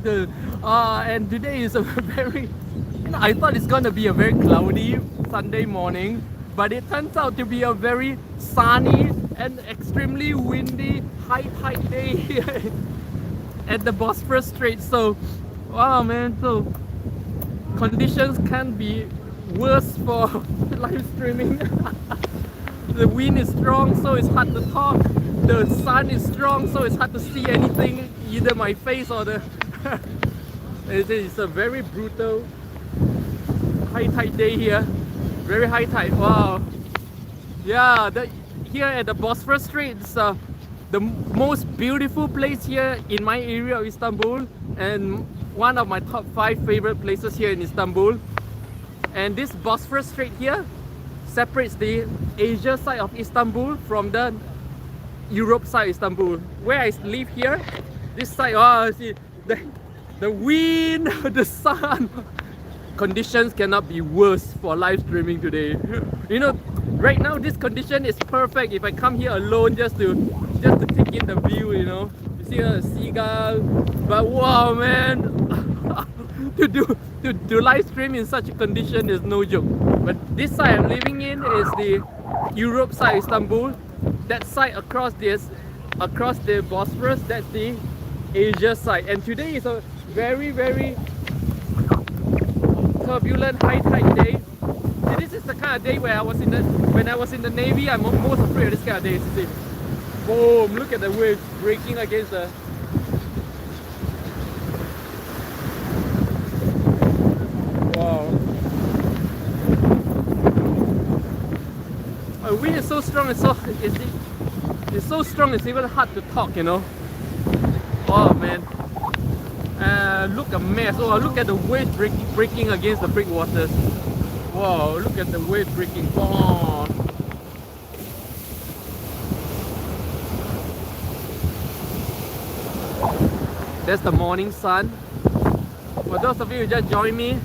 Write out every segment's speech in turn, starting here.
Istanbul. And today is a very, I thought it's gonna be a very cloudy Sunday morning, but it turns out to be a very sunny and extremely windy high tide day here at the Bosphorus Street. So, wow, man. So conditions can't be worse for live streaming. The wind is strong, so it's hard to talk. The sun is strong, so it's hard to see anything, either my face or the. It's a very brutal high tide day here. Very high tide. Wow. Yeah, here at the Bosphorus Street, it's the most beautiful place here in my area of Istanbul, and one of my top 5 favorite places here in Istanbul. And this Bosphorus Street here separates the Asia side of Istanbul from the Europe side of Istanbul. Where I live here, this side, oh, see, the wind, the sun, conditions cannot be worse for live streaming today. You know, right now this condition is perfect if I come here alone just to take in the view, you know. You see a seagull, but wow, man, to do live stream in such a condition is no joke. But this side I'm living in is the Europe side of Istanbul. That side across the Bosphorus, that's the Asia side. And today is a very, very turbulent high tide day. See, this is the kind of day where when I was in the Navy, I'm most afraid of this kind of days. You see, boom! Look at the waves breaking against the. Wow! The wind is so strong. It's so strong. It's even hard to talk. You know. Oh man! Look a mess. Oh, look at the waves breaking against the breakwaters. Wow, look at the waves breaking. Oh. That's the morning sun. For those of you who just joined me,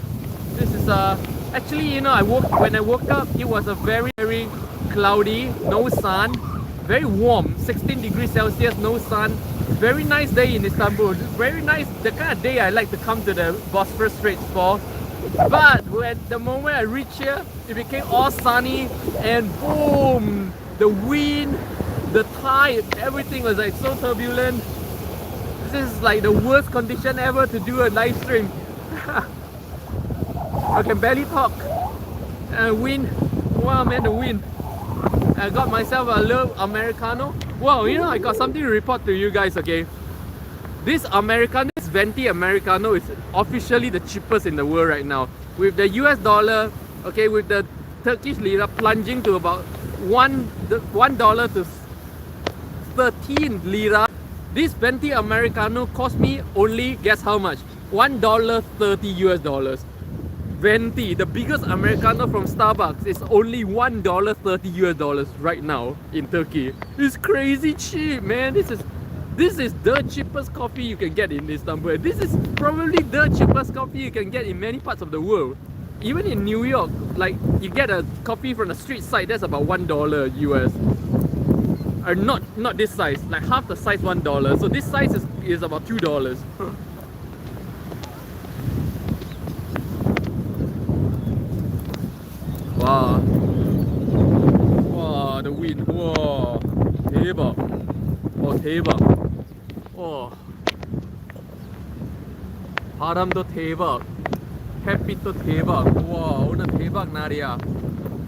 this is actually, you know, when I woke up, it was a very, very cloudy, no sun, very warm, 16 degrees Celsius, no sun. Very nice day in Istanbul. Very nice, the kind of day I like to come to the Bosphorus Straits for. But the moment I reached here, it became all sunny, and boom, the wind, the tide, everything was like so turbulent. This is like the worst condition ever to do a live stream. I can barely talk. Wind, wow man, the wind. I got myself a little Americano. Wow, you know, I got something to report to you guys, okay? This Americano, this venti Americano is officially the cheapest in the world right now. With the US dollar, okay, with the Turkish lira plunging to about $1 to 13 lira, this venti Americano cost me only, guess how much? $1.30 US dollars. Venti, the biggest Americano from Starbucks, is only $1.30 US dollars right now in Turkey. It's crazy cheap, man. This is the cheapest coffee you can get in Istanbul. This is probably the cheapest coffee you can get in many parts of the world. Even in New York, like you get a coffee from the street side, that's about $1 US. Or not this size, like half the size $1. So this size is about $2. Wow. Wow, the wind. Wow. 대박. 대박. 바람도 대박. 햇빛도 대박. 와, 오늘 대박 날이야.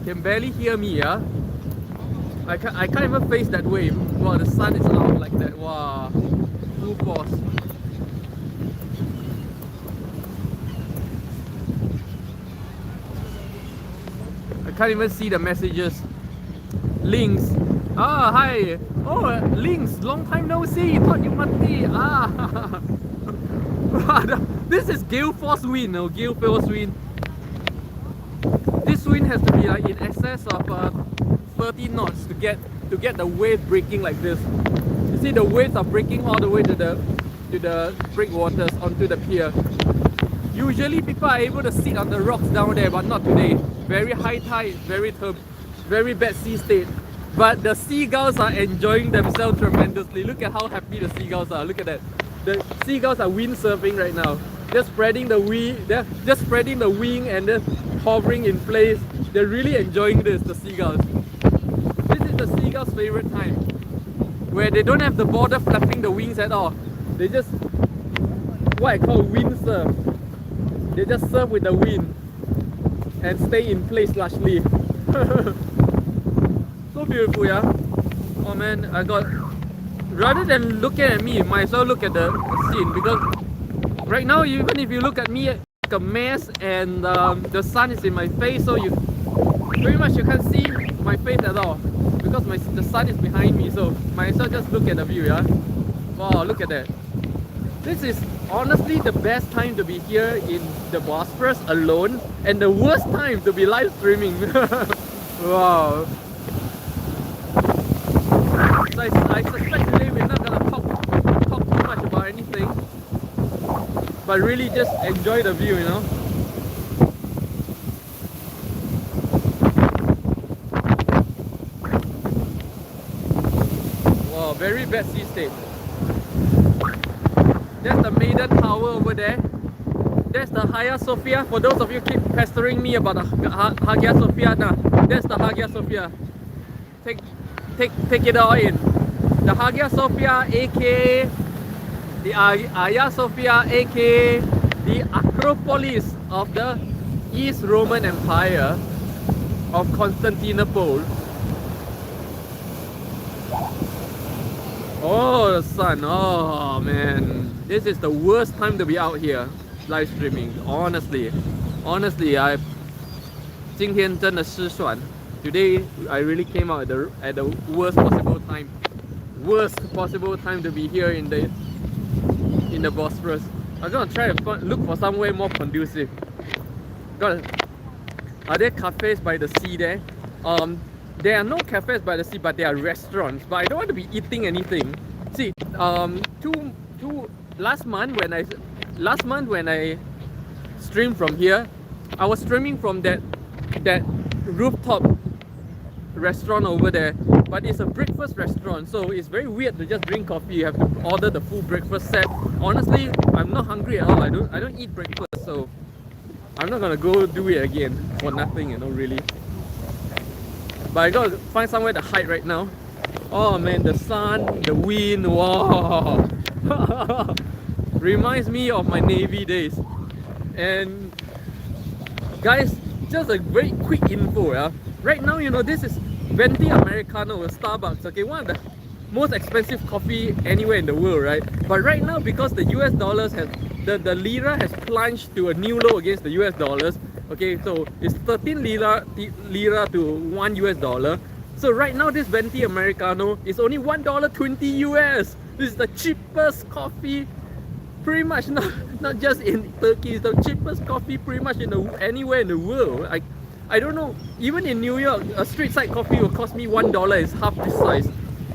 Can barely hear me, yeah? I can't even face that wave. Wow, the sun is out like that. Wow. Full force. I can't even see the messages. Links. Ah, hi. Oh, Links. Long time no see. Thought you must be. Ah. This is gale force wind. No, gale force wind. This wind has to be like in excess of 30 knots to get the wave breaking like this. You see the waves are breaking all the way to the breakwaters onto the pier. Usually people are able to sit on the rocks down there, but not today. Very high tide, very bad sea state. But the seagulls are enjoying themselves tremendously. Look at how happy the seagulls are. Look at that. The seagulls are windsurfing right now. Just spreading the wing, they're just spreading the wing and then hovering in place. They're really enjoying this, the seagulls. This is the seagulls' favorite time, where they don't have the border flapping the wings at all. They just, what I call windsurf. They just surf with the wind and stay in place largely. So beautiful, yeah? Oh man, I got, rather than looking at me, you might as well look at the scene, because right now, even if you look at me like a mess and the sun is in my face, so you pretty much you can't see my face at all because the sun is behind me, so might as well just look at the view, yeah? Wow, look at that. This is honestly the best time to be here in the Bosphorus alone, and the worst time to be live streaming. Wow. So I suspect today we're not gonna talk too much about anything, but really just enjoy the view, you know. Wow, very bad sea state. There's the Maiden Tower over there. There's the Hagia Sophia. For those of you keep pestering me about the Hagia Sophia, nah, there's the Hagia Sophia. Take it all in. The Hagia Sophia, aka the Hagia Sophia, aka the Acropolis of the East Roman Empire of Constantinople. Oh, the sun. Oh man, this is the worst time to be out here live streaming. Honestly, I 今天真的失算. Today I really came out at the worst possible time. Worst possible time to be here in the Bosphorus. I'm gonna try to look for somewhere more conducive. Are there cafes by the sea there? There are no cafes by the sea, but there are restaurants. But I don't want to be eating anything. See, last month when I streamed from here, I was streaming from that rooftop restaurant over there, but it's a breakfast restaurant, so it's very weird to just drink coffee. You have to order the full breakfast set. Honestly, I'm not hungry at all. I don't eat breakfast, so I'm not gonna go do it again for nothing, you know, really. But I gotta find somewhere to hide right now. Oh man, the sun, the wind, wow. Reminds me of my Navy days. And guys, just a very quick info, yeah. Right now, you know, this is Venti Americano with Starbucks, okay, one of the most expensive coffee anywhere in the world, right? But right now, because the US dollars has, the lira has plunged to a new low against the US dollars, okay, so it's 13 lira to 1 US dollar. So right now, this Venti Americano is only $1.20 US. This is the cheapest coffee, pretty much not just in Turkey, it's the cheapest coffee pretty much anywhere in the world. I don't know, even in New York, a street side coffee will cost me $1, it's half this size.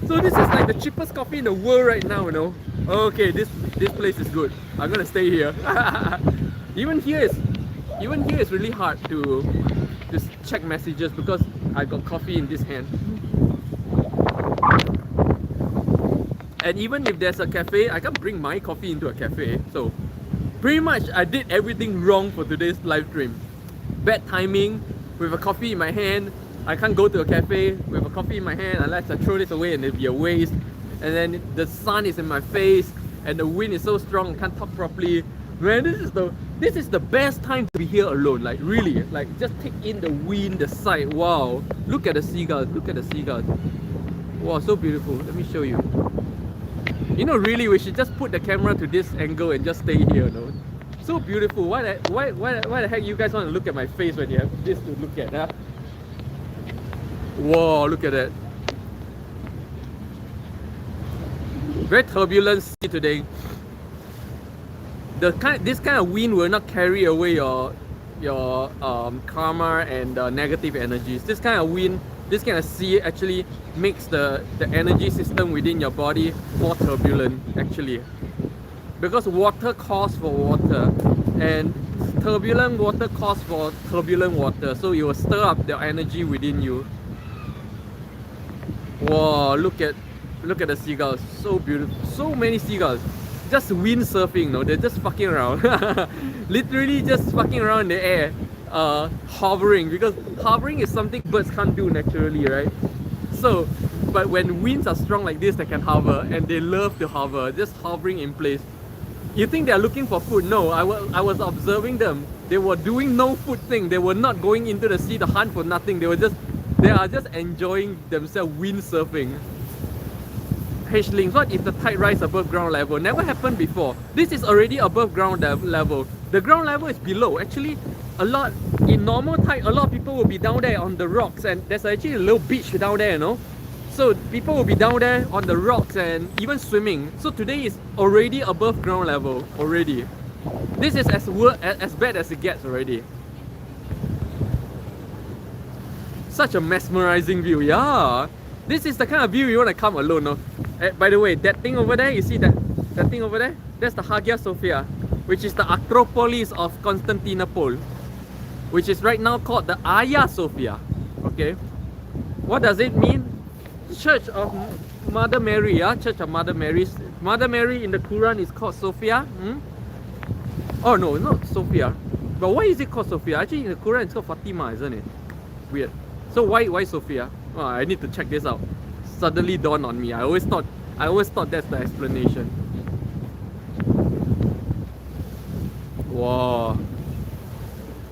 So this is like the cheapest coffee in the world right now, you know. Okay, this place is good. I'm gonna stay here. Even here is really hard to just check messages because I got coffee in this hand. And even if there's a cafe, I can't bring my coffee into a cafe. So pretty much I did everything wrong for today's live stream. Bad timing, with a coffee in my hand. I can't go to a cafe with a coffee in my hand unless I throw this away and it'll be a waste. And then the sun is in my face and the wind is so strong I can't talk properly. Man, this is the best time to be here alone. Like really, like just take in the wind, the sight. Wow, look at the seagulls. Look at the seagulls. Wow, so beautiful. Let me show you. You know, really, we should just put the camera to this angle and just stay here. No, so beautiful. Why the heck you guys want to look at my face when you have this to look at? Huh? Whoa, look at that. Very turbulent sea today. This kind of wind will not carry away your karma and negative energies. This kind of wind, this kind of sea actually makes the energy system within your body more turbulent actually. Because water calls for water and turbulent water calls for turbulent water, so it will stir up the energy within you. Wow, look at the seagulls, so beautiful, so many seagulls. just windsurfing, no? They're just fucking around. Literally just fucking around in the air, hovering, because hovering is something birds can't do naturally, right? So, but when winds are strong like this, they can hover, and they love to hover, just hovering in place. You think they're looking for food? No, I was observing them. They were doing no food thing. They were not going into the sea to hunt for nothing. They are just enjoying themselves windsurfing. H-Links, what if the tide rise above ground level? Never happened before. This is already above ground level. The ground level is below. Actually, in normal tide, a lot of people will be down there on the rocks, and there's actually a little beach down there, you know. So people will be down there on the rocks and even swimming. So today is already above ground level already. This is as bad as it gets already. Such a mesmerizing view, yeah. This is the kind of view you want to come alone, no? By the way, that thing over there, you see that thing over there? That's the Hagia Sophia, which is the Acropolis of Constantinople, which is right now called the Hagia Sophia. Okay, what does it mean? Church of Mother Mary, yeah? Church of Mother Mary. Mother Mary in the Quran is called Sophia. Oh no, not Sophia. But why is it called Sophia? Actually in the Quran it's called Fatima, isn't it? Weird. So why Sophia? Oh, I need to check this out. Suddenly dawned on me. I always thought that's the explanation. Wow.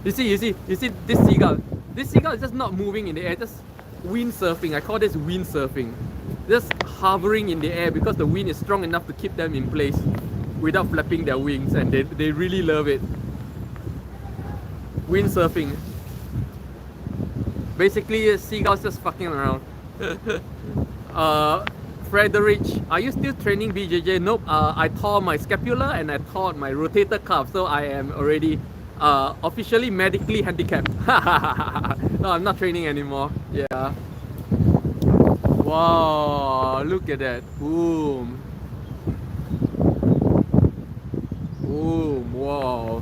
You see this seagull. This seagull is just not moving in the air, just windsurfing. I call this windsurfing. Just hovering in the air because the wind is strong enough to keep them in place without flapping their wings, and they really love it. Windsurfing. Basically, seagulls just fucking around. Frederick, are you still training BJJ? Nope. I tore my scapula and I tore my rotator cuff, so I am already officially medically handicapped. No, I'm not training anymore. Yeah. Wow, look at that. Boom. Boom. Wow.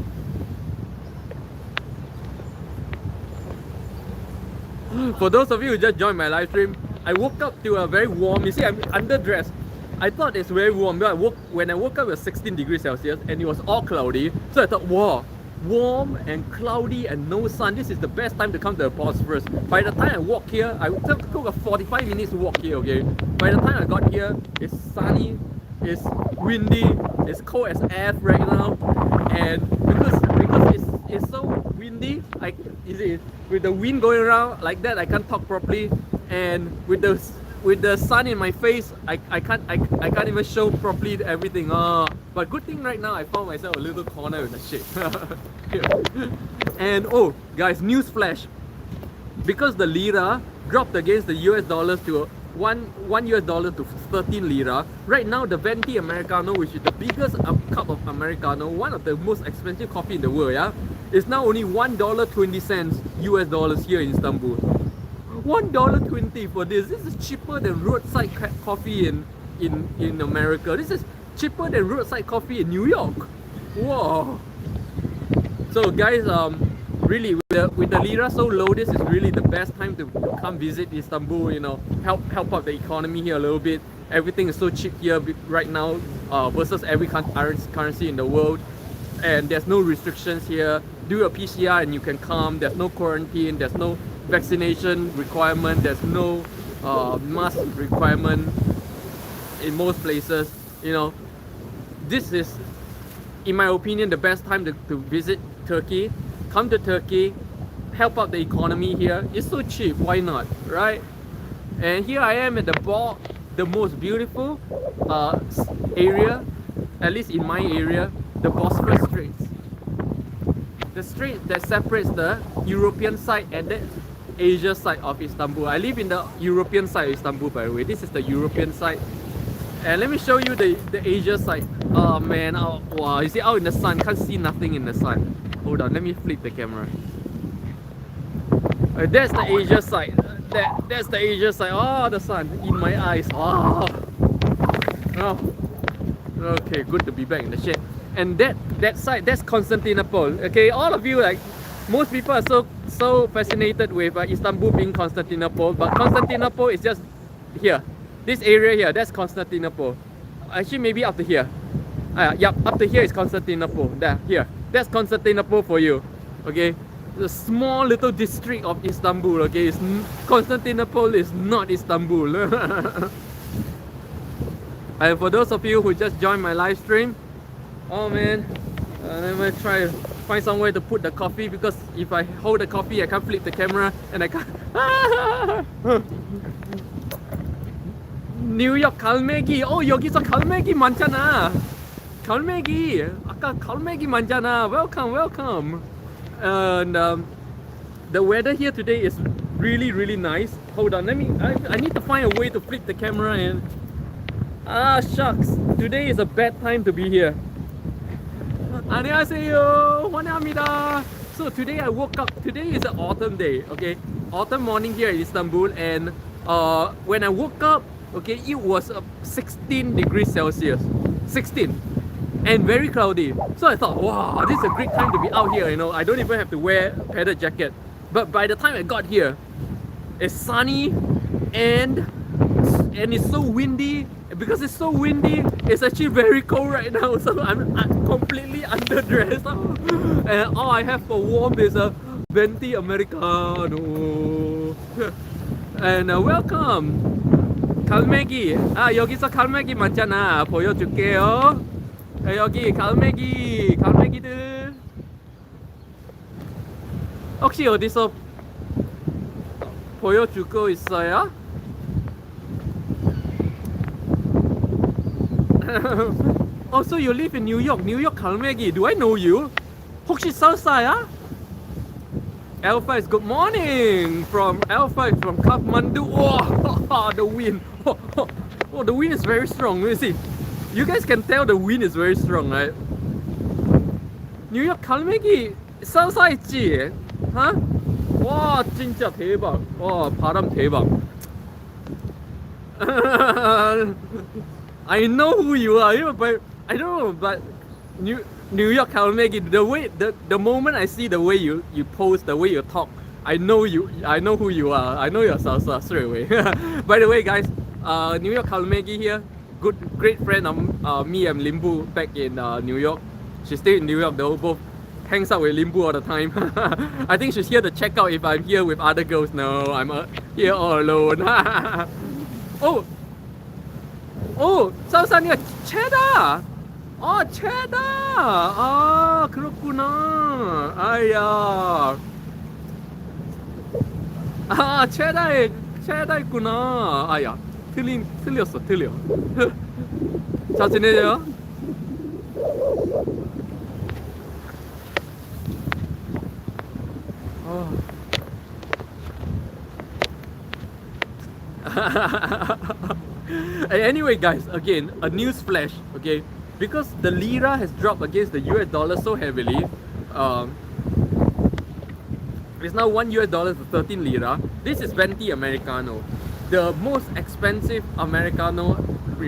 For those of you who just joined my live stream, I woke up to a very warm, you see I'm underdressed. I thought it's very warm, but when I woke up it was 16 degrees Celsius and it was all cloudy. So I thought, wow, warm and cloudy and no sun, this is the best time to come to the Bosphorus. By the time I walk here, I took a 45 minutes to walk here, okay? By the time I got here, it's sunny, it's windy, it's cold as F right now, and because it's so windy, with the wind going around like that, I can't talk properly, and with the sun in my face, I can't even show properly everything. But good thing right now I found myself a little corner in the shade. And oh guys, news flash, because the lira dropped against the US dollars to one US dollar to 13 lira. Right now the venti Americano, which is the biggest cup of Americano, one of the most expensive coffee in the world, yeah, is now only $1.20 US dollars here in Istanbul. $1.20 for this. This is cheaper than roadside coffee in America. This is cheaper than roadside coffee in New York. Wow. So guys, really with the lira so low, this is really the best time to come visit Istanbul, you know, help out the economy here a little bit. Everything is so cheap here right now versus every currency in the world, and there's no restrictions here. Do a PCR and you can come. There's no quarantine, there's no vaccination requirement, there's no mask requirement in most places. You know, this is, in my opinion, the best time to visit Turkey. Come to Turkey, help out the economy here. It's so cheap, why not, right? And here I am at the most beautiful area, at least in my area, the Bosphorus Street. The street that separates the European side and the Asia side of Istanbul. I live in the European side of Istanbul, by the way. This is the European side. And let me show you the Asia side. Oh man, wow, you see out in the sun, can't see nothing in the sun. Hold on, let me flip the camera. That's the Asia side. That's the Asia side. Oh, the sun in my eyes. Oh. Okay, good to be back in the shade. And that side, that's Constantinople. Okay, all of you, like, most people are so fascinated with Istanbul being Constantinople, but Constantinople is just here. This area here, that's Constantinople. Actually, maybe up to here. Yep, up to here is Constantinople. There, here. That's Constantinople for you. Okay? The small little district of Istanbul. Okay? Constantinople is not Istanbul. And for those of you who just joined my live stream, oh man, let me try to find somewhere to put the coffee, because if I hold the coffee, I can't flip the camera and I can't. 뉴욕 갈매기. 여기서 갈매기 많잖아. 갈매기. 아까 갈매기 많잖아. Welcome. And the weather here today is really nice. Hold on, I need to find a way to flip the camera and shucks. Today is a bad time to be here. 안녕하세요. 환영합니다. So today I woke up. Today is an autumn day. Okay, autumn morning here in Istanbul, and when I woke up, okay, it was 16 degrees Celsius. 16. And very cloudy. So I thought, wow, this is a great time to be out here, you know. I don't even have to wear a padded jacket. But by the time I got here, it's sunny and it's so windy. Because it's so windy, it's actually very cold right now. So I'm completely underdressed. And all I have for warmth is a venti americano. And welcome. 갈매기. 여기서 갈매기 많잖아. 보여줄게요. 여기 갈매기들. 혹시 어디서 보여줄 거 있어요? Oh, so you live in New York. New York 갈매기. Do I know you? 혹시 설사야? Alpha is good morning from Alpha from Kathmandu. Oh, the wind. Oh, the wind is very strong. Let me see. You guys can tell the wind is very strong, right? New York 갈매기 설사 있지? Huh? 와, 진짜 대박. 와, 바람 대박. I know who you are, you know, but I don't know, but New York 갈매기, the moment I see the way you pose, the way you talk, I know who you are. I know your salsa straight away. By the way, guys, New York 갈매기 here, great friend of me and Limpeh back in New York. She stayed in New York though, both hangs out with Limpeh all the time. I think she's here to check out if I'm here with other girls. No, I'm here all alone. Oh, 살사니가 체다. 체다. 그렇구나. 아야. 체다 있구나. 아야. 틀렸어. 잘 지내요? Anyway, guys, again, a news flash, okay? Because the lira has dropped against the US dollar so heavily, it's now $1 to 13 lira. This is venti americano, the most expensive americano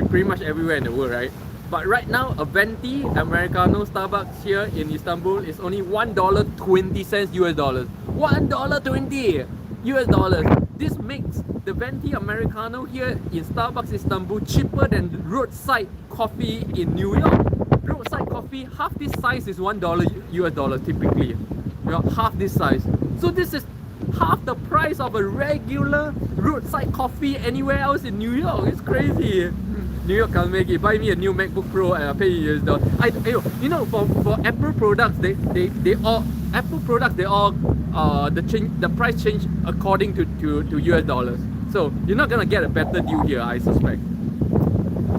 pretty much everywhere in the world, right? But right now, a venti americano Starbucks here in Istanbul is only $1.20 US dollars. $1.20 US dollars. This makes the venti americano here in Starbucks Istanbul cheaper than roadside coffee in New York. Roadside coffee, half this size is $1 US dollar typically. You know, half this size. So this is half the price of a regular roadside coffee anywhere else in New York. It's crazy. New York 갈매기, buy me a new MacBook Pro and I pay you US dollar. You know, for Apple products, they all the price change according to US dollars. So you're not gonna get a better deal here, I suspect.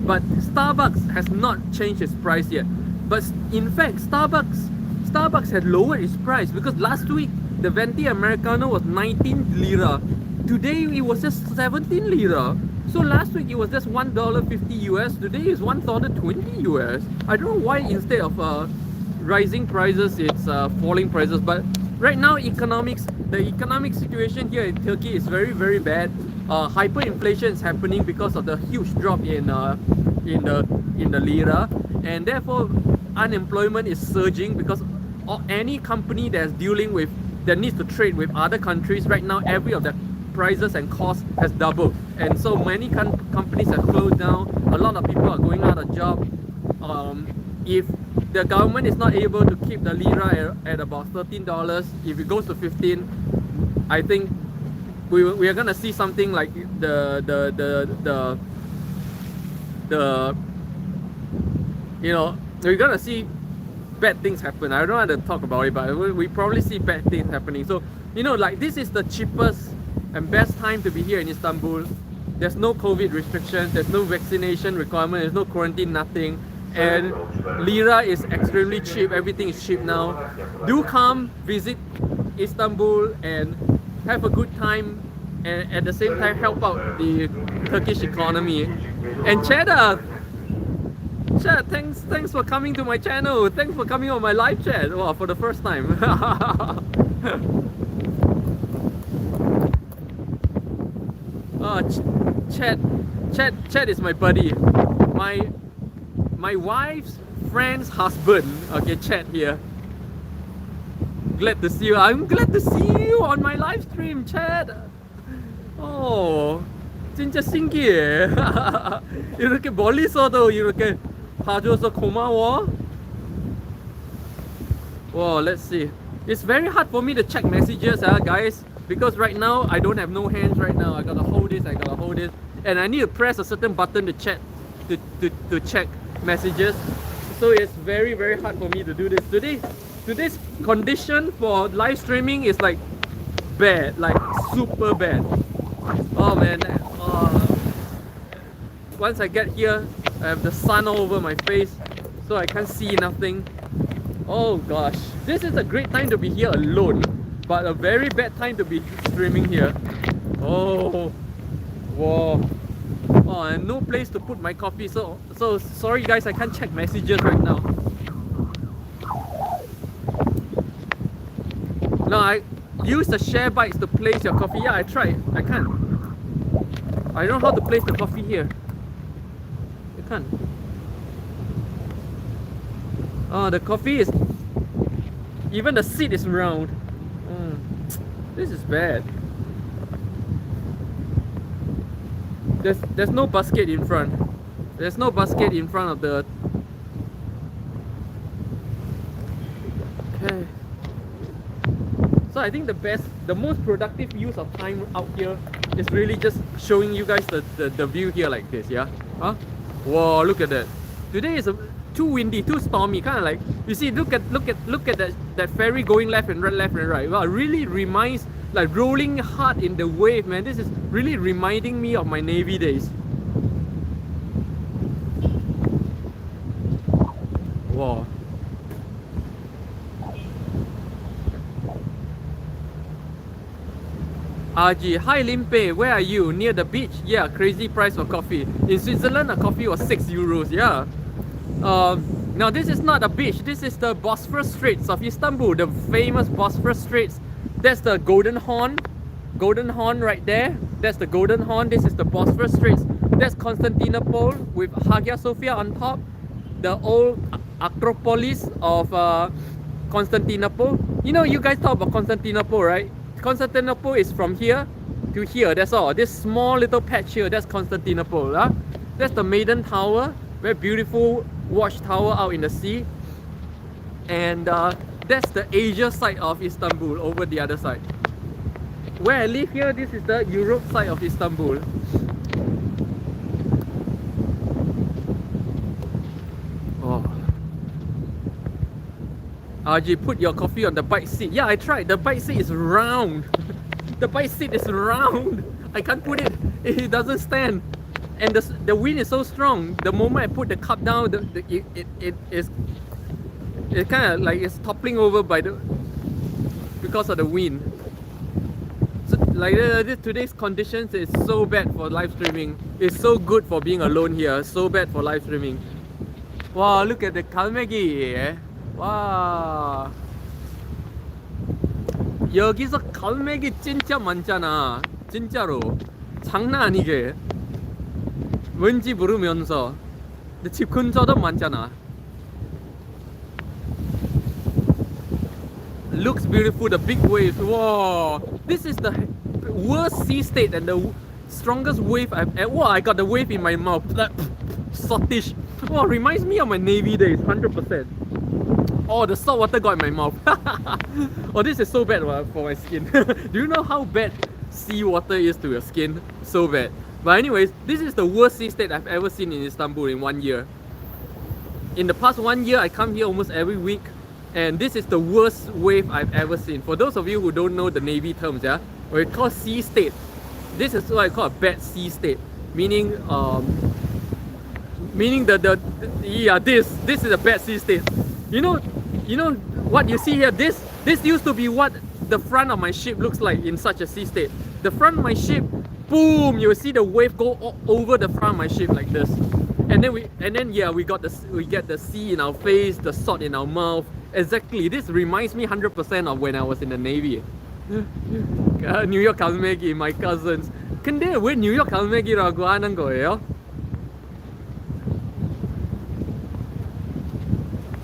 But Starbucks has not changed its price yet. But in fact, Starbucks had lowered its price because last week the venti americano was 19 lira. Today it was just 17 lira. So last week it was just $1.50 US. Today is $1.20 US. I don't know why instead of rising prices, it's falling prices. But right now, the economic situation here in Turkey is very, very bad. Hyperinflation is happening because of the huge drop in the lira, and therefore unemployment is surging because any company that needs to trade with other countries right now, every of the prices and costs has doubled, and so many companies have closed down. A lot of people are going out of job. if the government is not able to keep the lira at about $13, if it goes to 15, I think we are gonna see something like the you know, we're gonna see bad things happen. I don't know how to talk about it, but we probably see bad things happening. So, you know, like this is the cheapest and best time to be here in Istanbul. There's no COVID restrictions, there's no vaccination requirement, there's no quarantine, nothing. And lira is extremely cheap, everything is cheap now. Do come visit Istanbul and have a good time, and at the same time help out the Turkish economy. And Cheddar, thanks for coming to my channel. Thanks for coming on my live chat. Wow, for the first time. Oh, Chad is my buddy. My wife's friend's husband. Okay, Chad here. Glad to see you. I'm glad to see you on my live stream, Chad. Oh, 진짜 신기해. 이렇게 멀리서도 이렇게 봐줘서 고마워. Wow, let's see. It's very hard for me to check messages, guys, because right now I don't have no hands right now. I gotta hold this, and I need to press a certain button to check messages. So it's very hard for me to do this. Today's condition for live streaming is like bad, like super bad. Oh man, once I get here, I have the sun all over my face, so I can't see nothing. Oh gosh, this is a great time to be here alone, but a very bad time to be streaming here. Oh, whoa. Oh, and no place to put my coffee, so sorry guys, I can't check messages right now. No, I use the share bikes to place your coffee. Yeah, I tried. I can't. I don't know how to place the coffee here. I can't. Oh, the coffee is... Even the seat is round. This is bad. There's no basket in front. There's no basket in front of the... Okay. So I think the most productive use of time out here is really just showing you guys the view here like this, yeah? Huh? Whoa, look at that. Today is too windy, too stormy, kind of like, you see, look at that ferry going left and right. Wow, it really reminds, like rolling hard in the wave, man. This is really reminding me of my Navy days. Wow. RG, hi Limpeh, where are you? Near the beach? Yeah, crazy price for coffee. In Switzerland, a coffee was 6 euros, yeah. Now this is not a beach, this is the Bosphorus Streets of Istanbul, the famous Bosphorus Streets. That's the Golden Horn right there. That's the Golden Horn, this is the Bosphorus Streets. That's Constantinople with Hagia Sophia on top. The old Acropolis of Constantinople. You know, you guys talk about Constantinople, right? Constantinople is from here to here, that's all. This small little patch here, that's Constantinople. Huh? That's the Maiden Tower, very beautiful watchtower out in the sea. And that's the Asia side of Istanbul over the other side. Where I live here, this is the Europe side of Istanbul. Oh. RG, put your coffee on the bike seat. Yeah, I tried. The bike seat is round. The bike seat is round. I can't put it. It doesn't stand. And the wind is so strong. The moment I put the cup down, it kind of like it's toppling over because of the wind. So like today's conditions is so bad for live streaming. It's so good for being alone here. So bad for live streaming. Wow, look at the 갈매기. 와, 여기서 갈매기 진짜 많잖아. 진짜로 장난 아니게 왠지 모르면서. 근데 집 근처도 많잖아. Looks beautiful, the big waves. Wow, this is the worst sea state and the strongest wave I've ever. Wow, I got the wave in my mouth. Saltish. Oh, reminds me of my Navy days, 100%. Oh, the salt water got in my mouth. Oh, this is so bad for my skin. Do you know how bad seawater is to your skin? So bad. But anyways, this is the worst sea state I've ever seen in Istanbul in 1 year. In the past 1 year, I come here almost every week, and this is the worst wave I've ever seen. For those of you who don't know the Navy terms, yeah, or it's called sea state. This is what I call a bad sea state, meaning this is a bad sea state. You know what you see here. This used to be what the front of my ship looks like in such a sea state. The front of my ship, boom, you will see the wave go over the front of my ship like this. And then we get the sea in our face, the salt in our mouth. Exactly. This reminds me 100% of when I was in the Navy. New York 갈매기, my cousins. 근데 왜 뉴욕 갈매기라고 하는 거예요?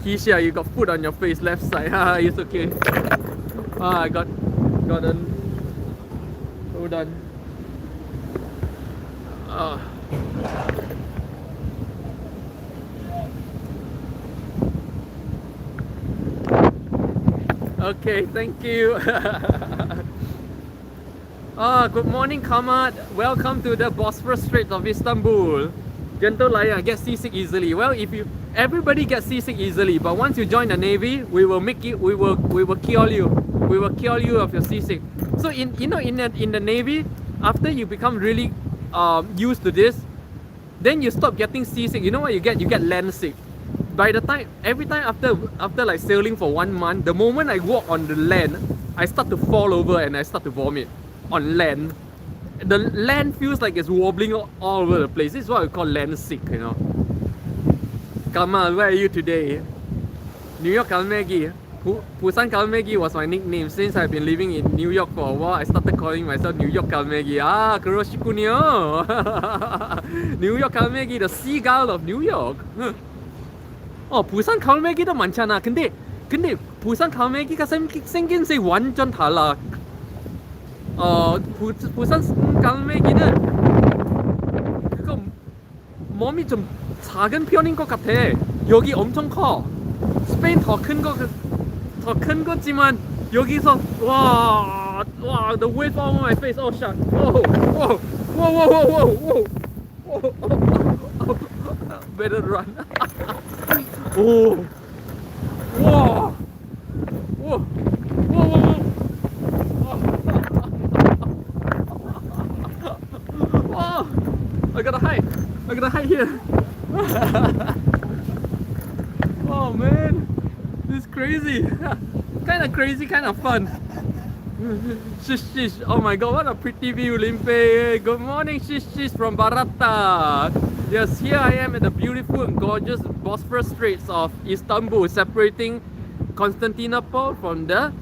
Keisha, you got food on your face, left side. It's okay. I got an. Hold on. Okay, thank you. Good morning, Kamat. Welcome to the Bosphorus Street of Istanbul. Gentle lion, get seasick easily. Well, everybody gets seasick easily, but once you join the Navy, we will cure you. We will cure you of your seasick. So in the Navy, after you become really used to this, then you stop getting seasick. You know what you get? You get land sick. Every time after like sailing for 1 month, the moment I walk on the land, I start to fall over and I start to vomit on land. The land feels like it's wobbling all over the place. This is what we call land sick, you know. Kamal, where are you today? New York 갈매기. Busan 갈매기 was my nickname. Since I've been living in New York for a while, I started calling myself New York 갈매기. 그러시군요. New York 갈매기, the seagull of New York. 부산 갈매기도 많잖아. 근데 부산 갈매기가 생긴 새 완전 달라. 부산 갈매기는 그거 몸이 좀 작은 편인 것 같아. 여기 엄청 커. 스페인 더 큰 거지만 여기서 와, the wave all over my face. Oh shit. Whoa. Better run. Oh. Whoa. I gotta hide here. Oh man, this is crazy. Kind of crazy, kind of fun. Shish. Oh my god, what a pretty view, Limpeh. Good morning, Shish from Barata. Yes, here I am at the beautiful and gorgeous Bosphorus Straits of Istanbul, separating Constantinople from the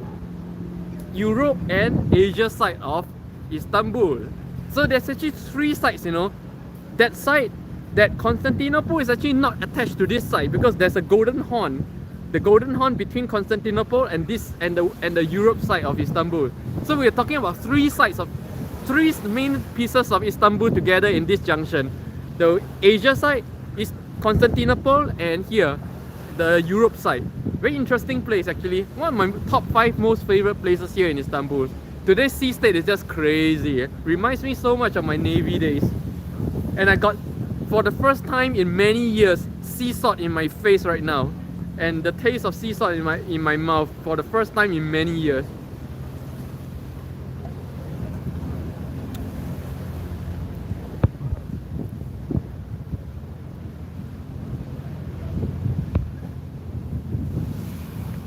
Europe and Asia side of Istanbul. So there's actually 3 sides, you know. That side, that Constantinople is actually not attached to this side because there's a golden horn. The golden horn between Constantinople and the Europe side of Istanbul. So we're talking about 3 main pieces of Istanbul together in this junction. The Asia side is Constantinople, and here, the Europe side. Very interesting place actually. One of my top 5 most favorite places here in Istanbul. Today's sea state is just crazy. Reminds me so much of my Navy days. And I got, for the first time in many years, sea salt in my face right now. And the taste of sea salt in my mouth for the first time in many years.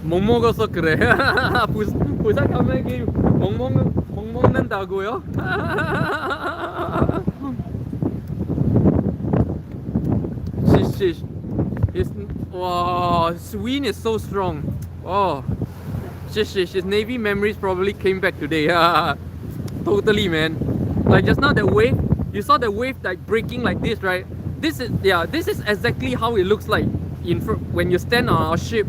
못 먹어서 그래. 부산 갈매기 못 먹는다고요? Shish. Wow, Sweden is so strong. Oh, shish. His Navy memories probably came back today. Totally, man. Like just now, the wave. You saw the wave like breaking like this, right? This is exactly how it looks like when you stand on our ship.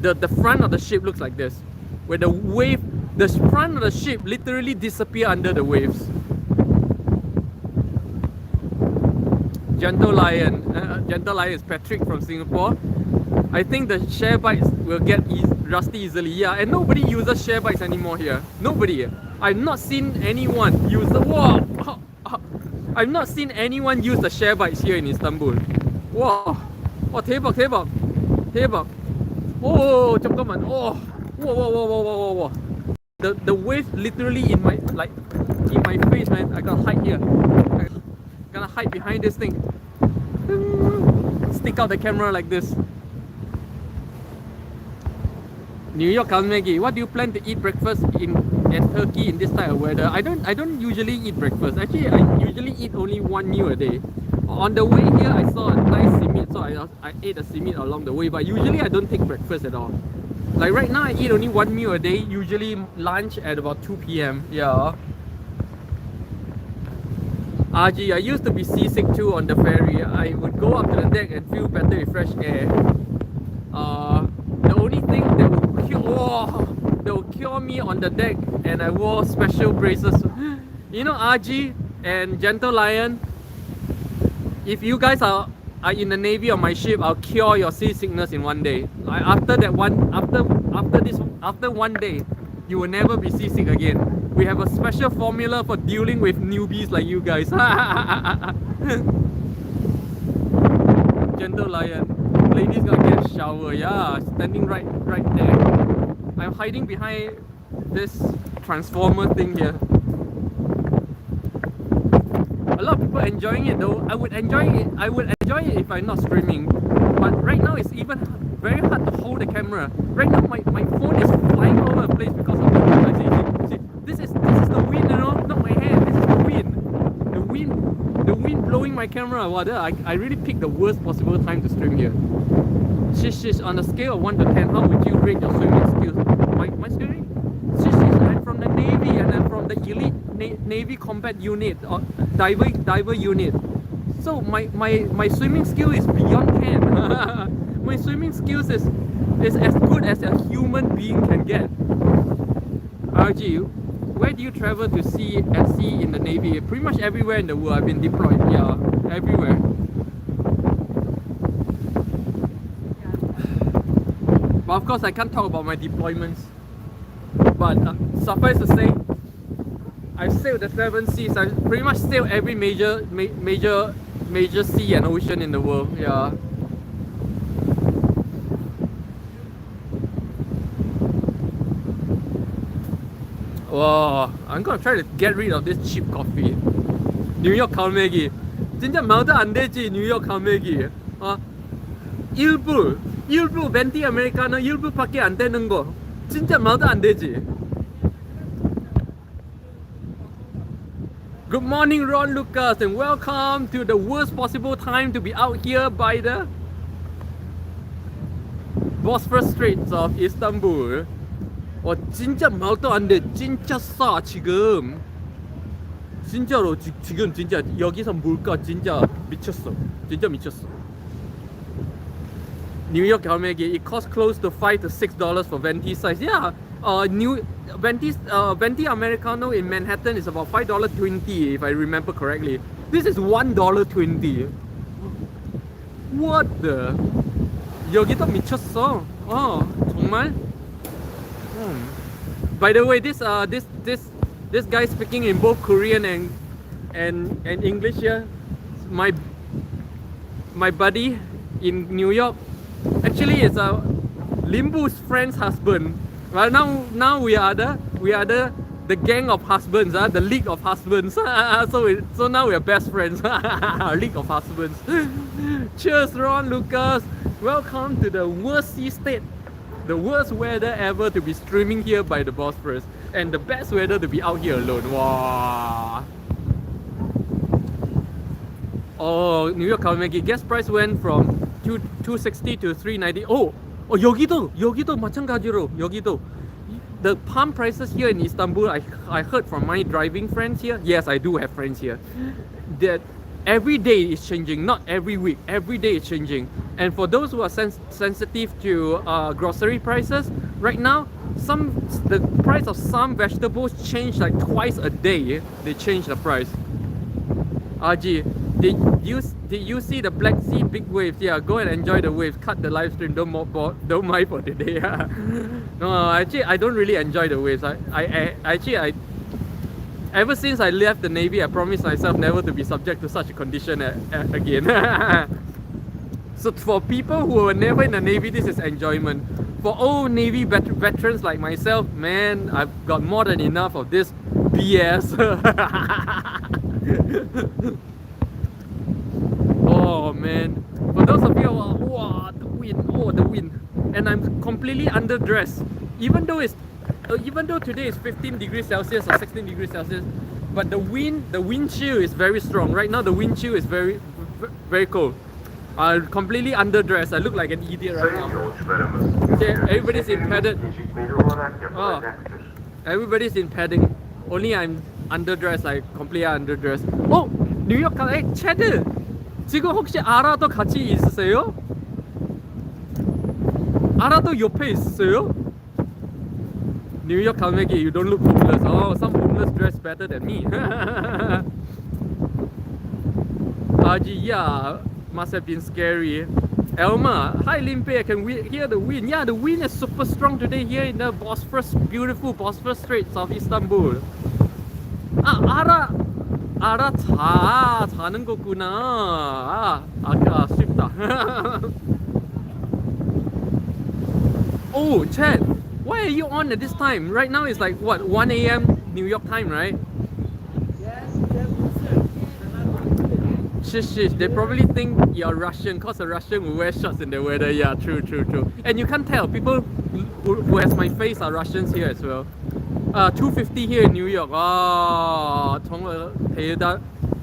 The front of the ship looks like this, where the front of the ship literally disappear under the waves. Gentle Lion. Gentle Lion is Patrick from Singapore. I think the share bikes will get rusty easily. Yeah, and nobody uses share bikes anymore here. Nobody. I've not seen anyone use the I've not seen anyone use the share bikes here in Istanbul. Wow. Oh, 대박. Oh, 잠깐만. Oh. Whoa. The wave literally in my face, man. I gotta hide here. I gotta hide behind this thing. Stick out the camera like this. New York Kalmegi, what do you plan to eat breakfast in Turkey in this type of weather? I don't usually eat breakfast. Actually, I usually eat only one meal a day. On the way here, I saw a nice simit, so I ate a simit along the way. But usually, I don't take breakfast at all. Like right now, I eat only one meal a day. Usually lunch at about 2 p.m. Yeah. RG, I used to be seasick too on the ferry. I would go up to the deck and feel better with fresh air. The only thing that would cure me on the deck, and I wore special braces. You know, RG and Gentle Lion, if you guys are in the Navy on my ship, I'll cure your seasickness in one day. After 1 day, you will never be seasick again. We have a special formula for dealing with newbies like you guys. Gentle Lion, ladies gonna get a shower. Yeah, standing right there. I'm hiding behind this transformer thing here. A lot of people enjoying it though. I would enjoy it if I'm not streaming. But right now it's even very hard to hold the camera. Right now my phone is flying all over the place because of the wind. See, this is the wind, you know, not my hand. This is the wind. The wind blowing my camera. Wow, I really picked the worst possible time to stream here. Shish, on a scale of 1 to 10, how would you rate your swimming skills? My swimming? Shish, I'm from the Navy and I'm from the elite Navy combat unit or diver unit. So my swimming skill is beyond 10. My swimming skills is as good as a human being can get. RG, where do you travel to see at sea in the Navy? Pretty much everywhere in the world. I've been deployed. Yeah, everywhere. But of course, I can't talk about my deployments. But suffice to say, I've sailed the 7 seas. I've pretty much sailed every major sea and ocean in the world. Yeah. Wow, I'm gonna try to get rid of this cheap coffee. New York 갈매기. 진짜 말도 안 되지, New York 갈매기. 일부 벤티 아메리카노 일부밖에 안 되는 거. 진짜 말도 안 되지. Good morning, Ron Lucas, and welcome to the worst possible time to be out here by the Bosphorus Street of Istanbul. 진짜 말도 안 돼. 진짜 싸 지금. 진짜로 지금 진짜 여기서 물가 진짜 미쳤어. 진짜 미쳤어. New York 갈매기, it costs close to $5 to $6 for venti size. Yeah, venti Americano in Manhattan is about $5.20 if I remember correctly. This is $1.20. What the? 여기도 미쳤어. 정말. By the way, this guy speaking in both Korean and English here, my buddy in New York. Actually, it's Limpeh's friend's husband. Well, now we are the gang of husbands, the league of husbands. So now we are best friends. League of husbands. Cheers, Ron Lucas. Welcome to the worst sea state. The worst weather ever to be streaming here by the Bosphorus, and the best weather to be out here alone. Wow. New York 갈매기 gas price went from $260 to $390. 여기도 마찬가지로 여기도. The palm prices here in Istanbul, I heard from my driving friends here. Yes, I do have friends here. That every day is changing, not every week. Every day is changing. And for those who are sensitive to grocery prices, right now, the price of some vegetables change like twice a day. They change the price. RG, did you see the Black Sea big waves? Yeah, go and enjoy the waves. Cut the live stream. Don't mind for today. No, actually, I don't really enjoy the waves. I ever since I left the Navy, I promised myself never to be subject to such a condition again. So for people who were never in the Navy, this is enjoyment. For old Navy veterans like myself, man, I've got more than enough of this BS. Oh man, for those of you who are, wow, the wind, and I'm completely underdressed, even though today is 15 degrees Celsius or 16 degrees Celsius, but the wind chill is very strong. Right now the wind chill is very cold. I'm completely underdressed. I look like an idiot right now. Okay, everybody's in padded. Oh, everybody's in padding. Only I'm underdressed, like completely underdressed. Oh, 뉴욕 체드. 지금 혹시 아라도 같이 있으세요? 아라도 옆에 있으세요? 뉴욕 갈매기, you don't look homeless. Oh, some homeless dress better than me. Haji, yeah, must have been scary. Elma, hi Limpeh, I can hear the wind. Yeah, the wind is super strong today here in the beautiful Bosphorus Street of Istanbul. 알아 자는 거구나. 아쉽다. Oh, Chad, why are you on at this time? Right now it's like what, 1 a.m. New York time, right? Shish, they probably think you're Russian because a Russian will wear shorts in the weather. Yeah, true. And you can't tell, people who has my face are Russians here as well. 250 here in New York. 정말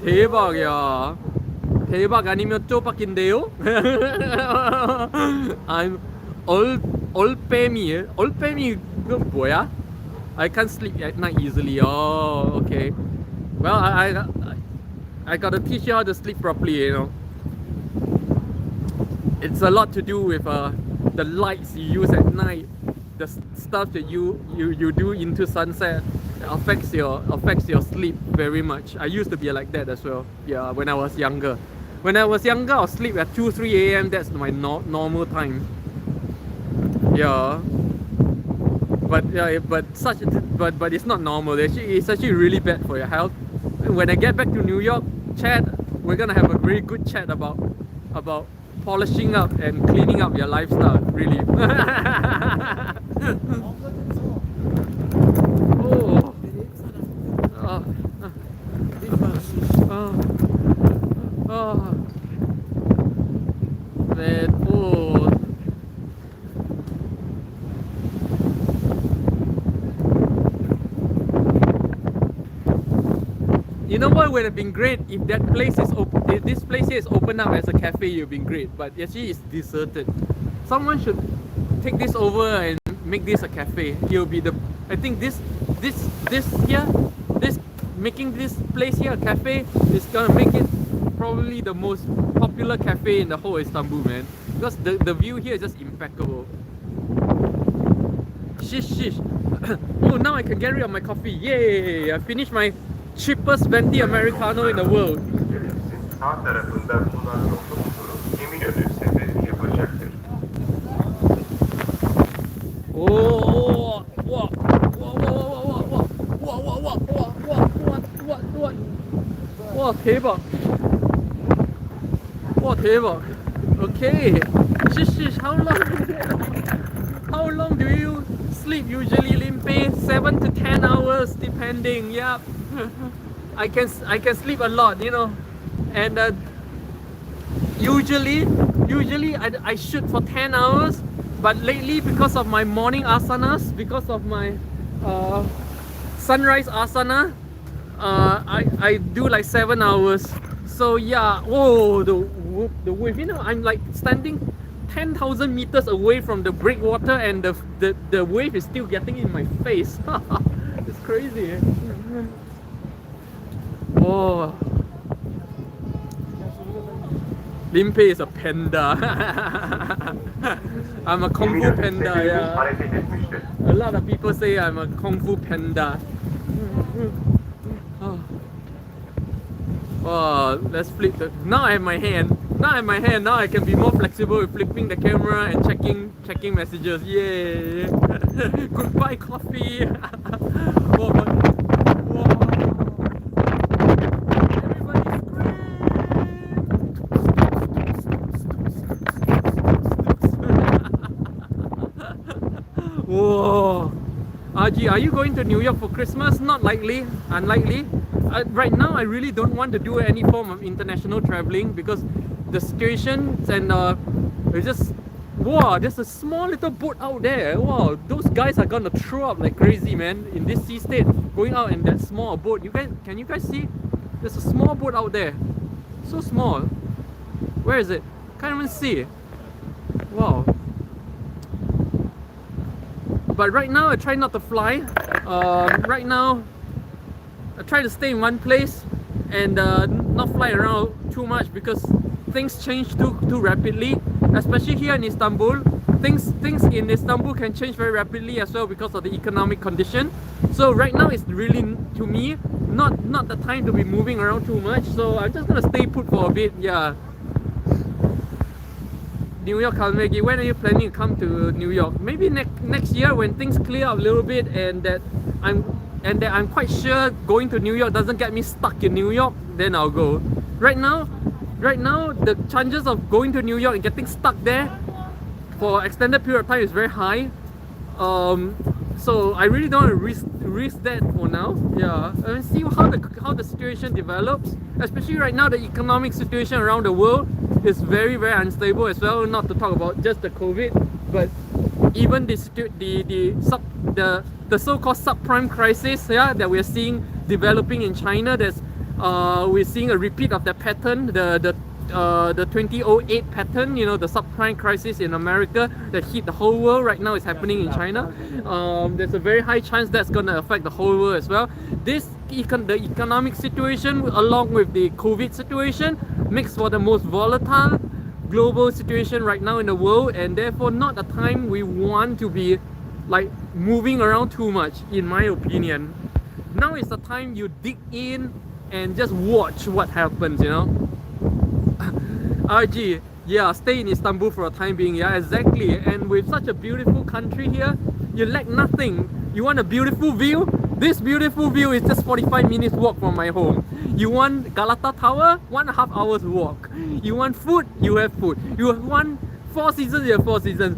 대박이야. 대박 아니면 쪼박인데요? I'm 올빼미. 올빼미 그건 뭐야? I can't sleep at night easily. Oh, okay. Well, I gotta teach you how to sleep properly, you know. It's a lot to do with the lights you use at night. The stuff that you do into sunset affects your sleep very much. I used to be like that as well. Yeah, when I was younger. When I was younger, I'll sleep at 2-3 a.m. That's my normal time. Yeah. But it's not normal. It's actually really bad for your health. When I get back to New York, Chad, we're gonna have a very good chat about polishing up and cleaning up your lifestyle. Really. Man, you know what would have been great if that place is open. If this place here is opened up as a cafe, it would have been great. But actually, it's deserted. Someone should take this over and make this a cafe. It will be the. I think this here, making this place here a cafe is gonna make it probably the most popular cafe in the whole Istanbul, man. Because the view here is just impeccable. Shish. Oh, now I can get rid of my coffee. Yay! I finished my cheapest venti Americano in the world. Oh, wow, 대박. Wow, 대박. Okay. Shish, how long do you sleep usually, Limpeh? 7 to 10 hours depending. Yep. I can sleep a lot, you know, and usually I shoot for 10 hours, but lately because of my morning asanas, because of my sunrise asana, I do like 7 hours. So yeah, oh, the wave, you know, I'm like standing 10,000 meters away from the breakwater and the wave is still getting in my face. It's crazy. Oh, Limpeh is a panda. I'm a Kung Fu panda, yeah. A lot of people say I'm a Kung Fu panda. Oh. Oh, let's flip the. Now I have my hand. Now I have my hand. Now I can be more flexible with flipping the camera and checking messages. Yay! Goodbye, coffee. Oh, but, wow. Everybody's great. Whoa. Aji, are you going to New York for Christmas? Not likely. Unlikely. Right now, I really don't want to do any form of international traveling because the situation and it's just wow. There's a small little boat out there. Wow, those guys are gonna throw up like crazy, man. In this sea state, going out in that small boat. Can you guys see? There's a small boat out there. So small. Where is it? Can't even see. Wow. But right now, I try not to fly. Right now, I try to stay in one place and not fly around too much because things change too rapidly, especially here in Istanbul. Things in Istanbul can change very rapidly as well because of the economic condition. So right now it's really, to me, not the time to be moving around too much. So I'm just gonna stay put for a bit. Yeah. New York, Carnegie. When are you planning to come to New York? Maybe next year when things clear up a little bit and that I'm quite sure going to New York doesn't get me stuck in New York, then I'll go. Right now, the chances of going to New York and getting stuck there for extended period of time is very high. So I really don't want to risk that for now. Yeah, and see how the situation develops. Especially right now, the economic situation around the world is very unstable as well. Not to talk about just the COVID, but even the so-called subprime crisis, yeah, that we're seeing developing in China. We're seeing a repeat of that pattern, the 2008 pattern, you know, the subprime crisis in America that hit the whole world. Right now is happening in China. There's a very high chance that's going to affect the whole world as well. The economic situation along with the COVID situation makes for the most volatile global situation right now in the world, and therefore not a time we want to be like moving around too much, in my opinion. Now is the time you dig in and just watch what happens, you know. RG, yeah, stay in Istanbul for a time being. Yeah, exactly. And with such a beautiful country here, you lack nothing. You want a beautiful view? This beautiful view is just 45 minutes walk from my home. You want Galata Tower? 1.5 hours walk. You want food? You have food. You want 4 seasons? You have 4 seasons.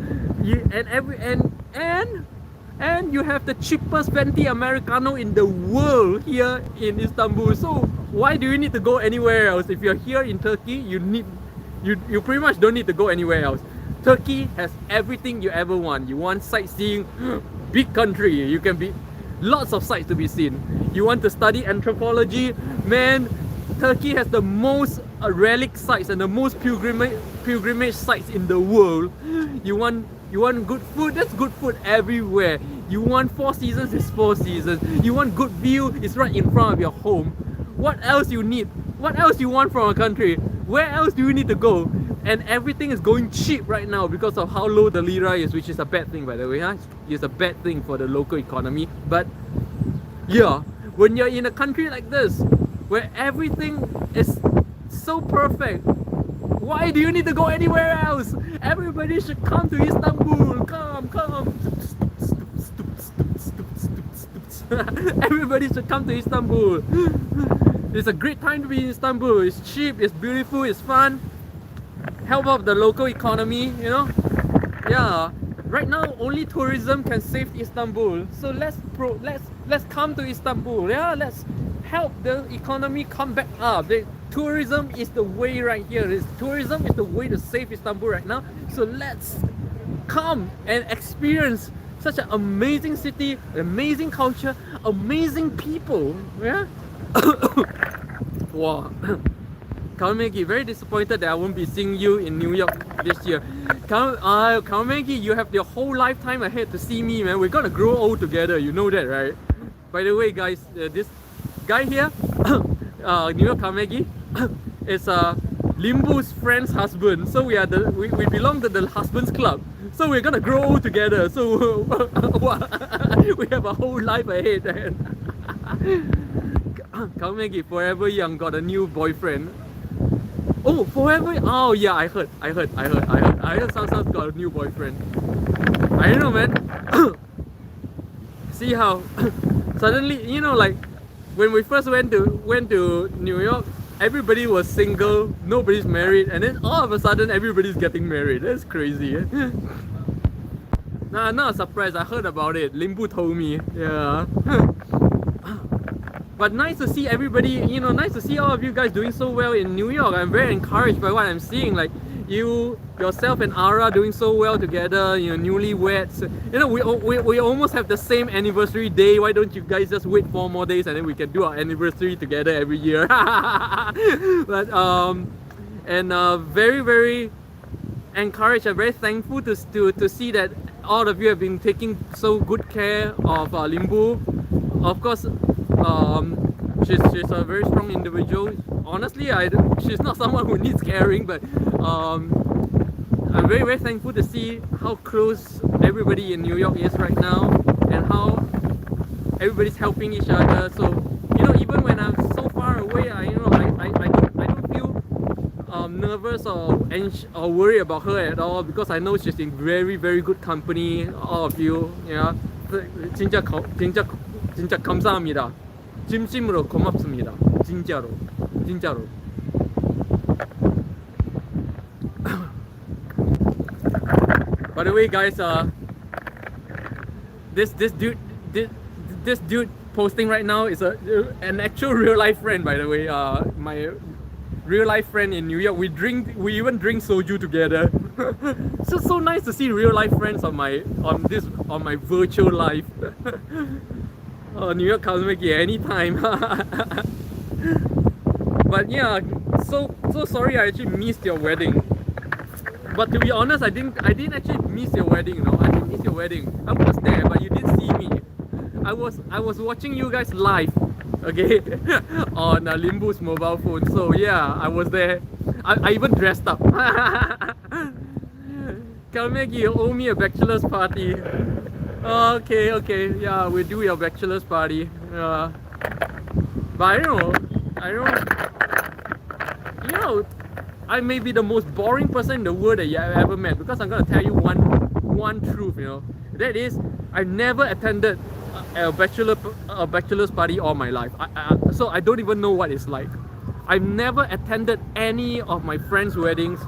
And you have the cheapest venti Americano in the world here in Istanbul. So why do you need to go anywhere else? If you're here in Turkey, you pretty much don't need to go anywhere else. Turkey has everything you ever want. You want sightseeing, big country. You can be lots of sights to be seen. You want to study anthropology, man. Turkey has the most relic sites and the most pilgrimage sites in the world. You want good food? There's good food everywhere. You want 4 seasons? It's 4 seasons. You want good view? It's right in front of your home. What else you need? What else you want from a country? Where else do you need to go? And everything is going cheap right now because of how low the lira is, which is a bad thing, by the way. Huh? It's a bad thing for the local economy. But yeah, when you're in a country like this, where everything is so perfect, why do you need to go anywhere else? Everybody should come to Istanbul. Come. Everybody should come to Istanbul. It's a great time to be in Istanbul. It's cheap, it's beautiful, it's fun. Help out the local economy, you know. Yeah. Right now, only tourism can save Istanbul. So let's come to Istanbul. Yeah, let's help the economy come back up. Tourism is the way right here. Tourism is the way to save Istanbul right now. So let's come and experience such an amazing city, amazing culture, amazing people. Yeah. Wow. Carnegie, very disappointed that I won't be seeing you in New York this year. Carnegie, you have your whole lifetime ahead to see me, man. We're gonna grow old together. You know that, right? By the way, guys, this guy here, New York Carnegie, is Limbu's friend's husband. So we belong to the husbands club. So we're gonna grow old together. So we have a whole life ahead. Kalmegi, forever young, got a new boyfriend. Oh, forever. Oh yeah, I heard Salsa's got a new boyfriend. I don't know, man. See how suddenly, you know, like when we first went to New York, everybody was single, nobody's married, and then all of a sudden everybody's getting married. That's crazy. Nah, not a surprise. I heard about it. Limpeh told me. Yeah. But nice to see everybody, you know, nice to see all of you guys doing so well in New York. I'm very encouraged by what I'm seeing. Like yourself and Ara doing so well together, you know, newlyweds. You know, we almost have the same anniversary day. Why don't you guys just wait 4 more days and then we can do our anniversary together every year? But very, very encouraged. I'm very thankful to see that all of you have been taking so good care of Limpeh. Of course, she's a very strong individual. Honestly, she's not someone who needs caring, but I'm very, very thankful to see how close everybody in New York is right now and how everybody's helping each other. So, you know, even when I'm so far away, I don't feel nervous or worried about her at all, because I know she's in very, very good company. All of you, yeah. 진짜 감사합니다. 진심으로 고맙습니다. 진짜로. By the way, guys, this dude posting right now is an actual real life friend. By the way, my real life friend in New York. We even drink soju together. so nice to see real life friends on my virtual life. New York Kalmegi anytime. But yeah, so sorry I actually missed your wedding. But to be honest, I didn't actually miss your wedding, you know. I didn't miss your wedding. I was there, but you didn't see me. I was watching you guys live, okay, on Limpeh's mobile phone. So yeah, I was there. I even dressed up. Kalmegi, you owe me a bachelor's party. Okay, yeah, we'll do your bachelor's party. But I don't know, I may be the most boring person in the world that you have ever met, because I'm gonna tell you one truth, you know. That is, I never attended a bachelor's party all my life. So I don't even know what it's like. I've never attended any of my friends' weddings.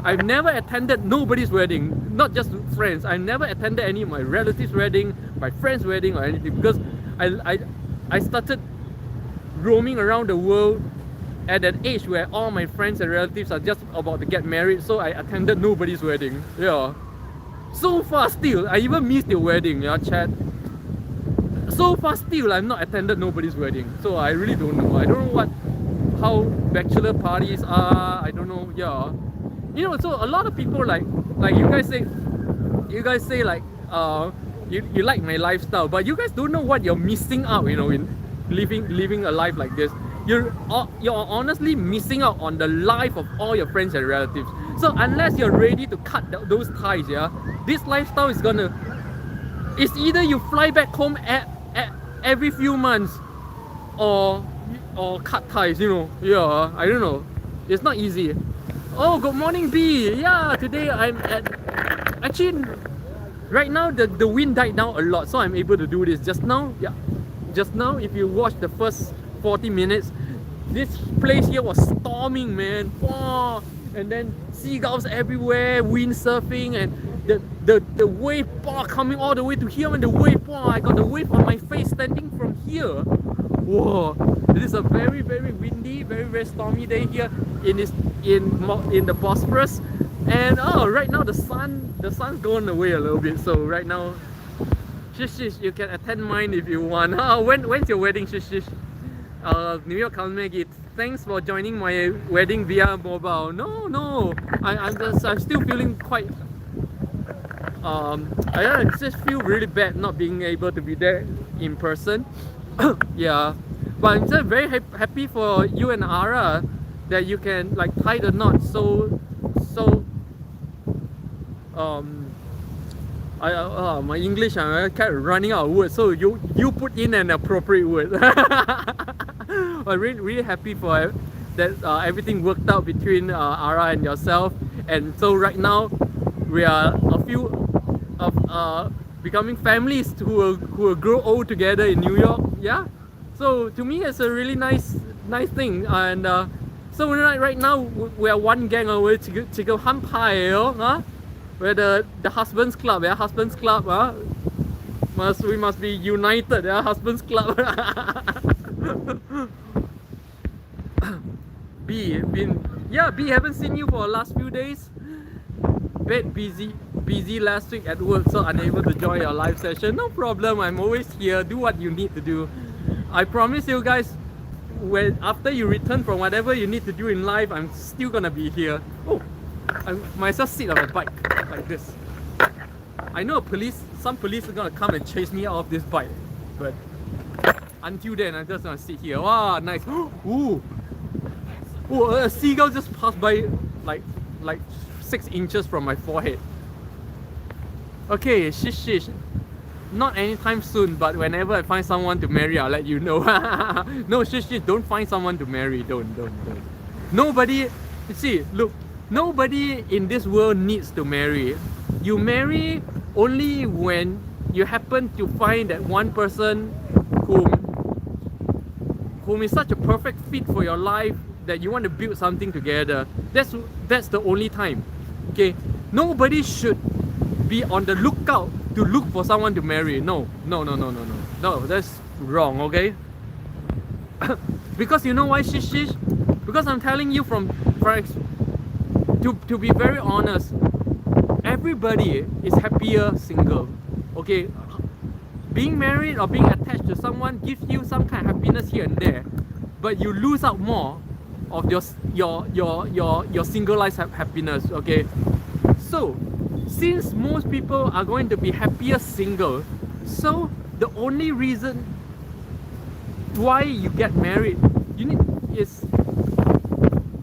I've never attended nobody's wedding, not just friends. I've never attended any of my relatives' wedding, my friends' wedding or anything, because I started roaming around the world at an age where all my friends and relatives are just about to get married, so I attended nobody's wedding. Yeah. So far still, I even missed your wedding, yeah, chat. So far still, I've not attended nobody's wedding. So I really don't know. I don't know how bachelor parties are. I don't know. Yeah, you know. So a lot of people like you guys say like you like my lifestyle, but you guys don't know what you're missing out, you know, in living a life like this. You're honestly missing out on the life of all your friends and relatives. So unless you're ready to cut those ties, yeah, this lifestyle is gonna. It's either you fly back home at every few months, or cut ties, you know. Yeah, I don't know. It's not easy. Oh, good morning, B. Yeah, today I'm at. Actually, right now the wind died down a lot, so I'm able to do this. Just now, yeah. Just now, if you watch the first 40 minutes, this place here was storming, man. Wow. And then seagulls everywhere, windsurfing, and the wave coming all the way to here, and the wave, I got the wave on my face standing from here. Whoa, it is a very, very windy, very, very stormy day here in the Bosphorus. And right now the sun's going away a little bit. So right now, shish, you can attend mine if you want. When's your wedding, shish? New York Kalmegi, thanks for joining my wedding via mobile. No, I'm still feeling quite. I just feel really bad not being able to be there in person. Yeah, but I'm just very happy for you and Ara that you can like tie the knot so my English, I'm kind of running out of words, so you put in an appropriate word. I'm really happy for that everything worked out between Ara and yourself. And so right now we are a few of becoming families who will grow old together in New York. Yeah. So to me, it's a really nice thing. And so right now we are one gang away to go huh? We're the husbands club. Yeah, husbands club. Huh? We must be united. Yeah, husbands club. B, haven't seen you for the last few days. Bit busy last week at work, so unable to join your live session. No problem, I'm always here. Do what you need to do. I promise you guys, when after you return from whatever you need to do in life, I'm still gonna be here. Oh, I myself sit on a bike like this. I know some police are gonna come and chase me out of this bike, but until then, I'm just gonna sit here. Wow, nice. Ooh, a seagull just passed by like 6 inches from my forehead. Okay, shish. Not anytime soon, but whenever I find someone to marry, I'll let you know. No, shish, don't find someone to marry. Don't. Nobody, you see, look, nobody in this world needs to marry. You marry only when you happen to find that one person whom is such a perfect fit for your life that you want to build something together. That's the only time. Okay, nobody should be on the lookout to look for someone to marry. No, that's wrong. Okay. Because you know why, shish? Because I'm telling you to be very honest, everybody is happier single. Okay, being married or being attached to someone gives you some kind of happiness here and there, but you lose out more of your single life happiness. Okay, so since most people are going to be happier single, so the only reason why you get married is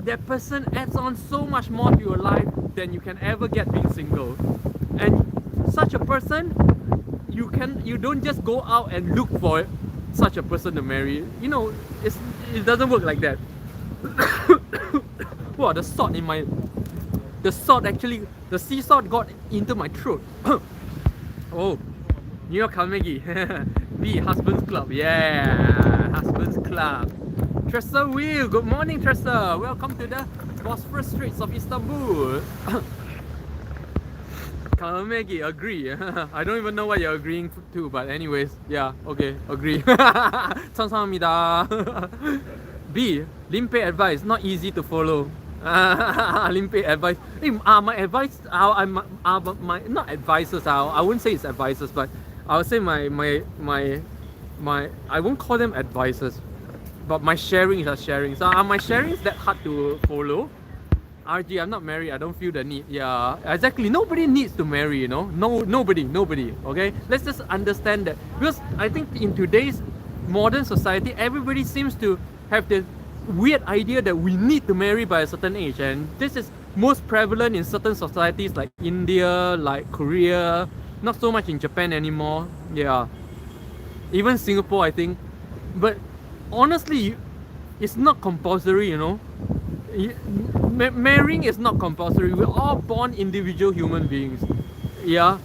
that person adds on so much more to your life than you can ever get being single. And such a person, you don't just go out and look for such a person to marry. You know, it doesn't work like that. Wow, the sea salt got into my throat. Oh, New York Carnegie. B, Husbands Club. Yeah, Husbands Club. Tressa Will, good morning Tressa. Welcome to the Bosphorus Streets of Istanbul. Carnegie, agree. I don't even know what you're agreeing to, but anyways, yeah, okay, agree. 감사합니다. B, Limpeh advice, not easy to follow. Limpeh advice. My advice, my not advisors. I wouldn't say it's advisors, but I would say my I won't call them advisors, but my sharings are sharing. So are my sharings that hard to follow? RG, I'm not married. I don't feel the need. Yeah, exactly. Nobody needs to marry. You know, nobody. Okay, let's just understand that, because I think in today's modern society, everybody seems to have the weird idea that we need to marry by a certain age, and this is most prevalent in certain societies like India, like Korea, not so much in Japan anymore. Yeah, even Singapore, I think. But honestly, it's not compulsory, you know. Marrying is not compulsory. We're all born individual human beings. Yeah,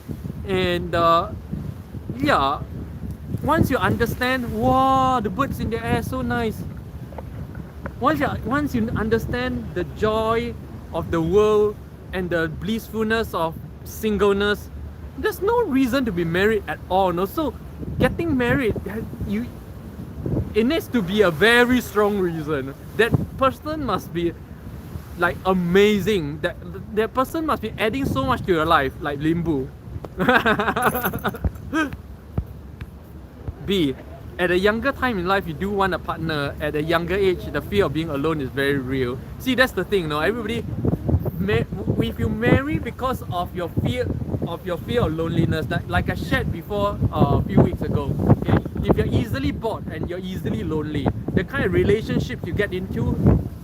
and yeah, once you understand, wow, the birds in the air, so nice. Once you understand the joy of the world and the blissfulness of singleness, there's no reason to be married at all. No, so getting married, it needs to be a very strong reason. That person must be like amazing. That person must be adding so much to your life, like Limbu. B, at a younger time in life, you do want a partner. At a younger age, the fear of being alone is very real. See, that's the thing, no? Everybody, if you marry because of your fear of loneliness, like I shared before a few weeks ago, okay? If you're easily bored and you're easily lonely, the kind of relationships you get into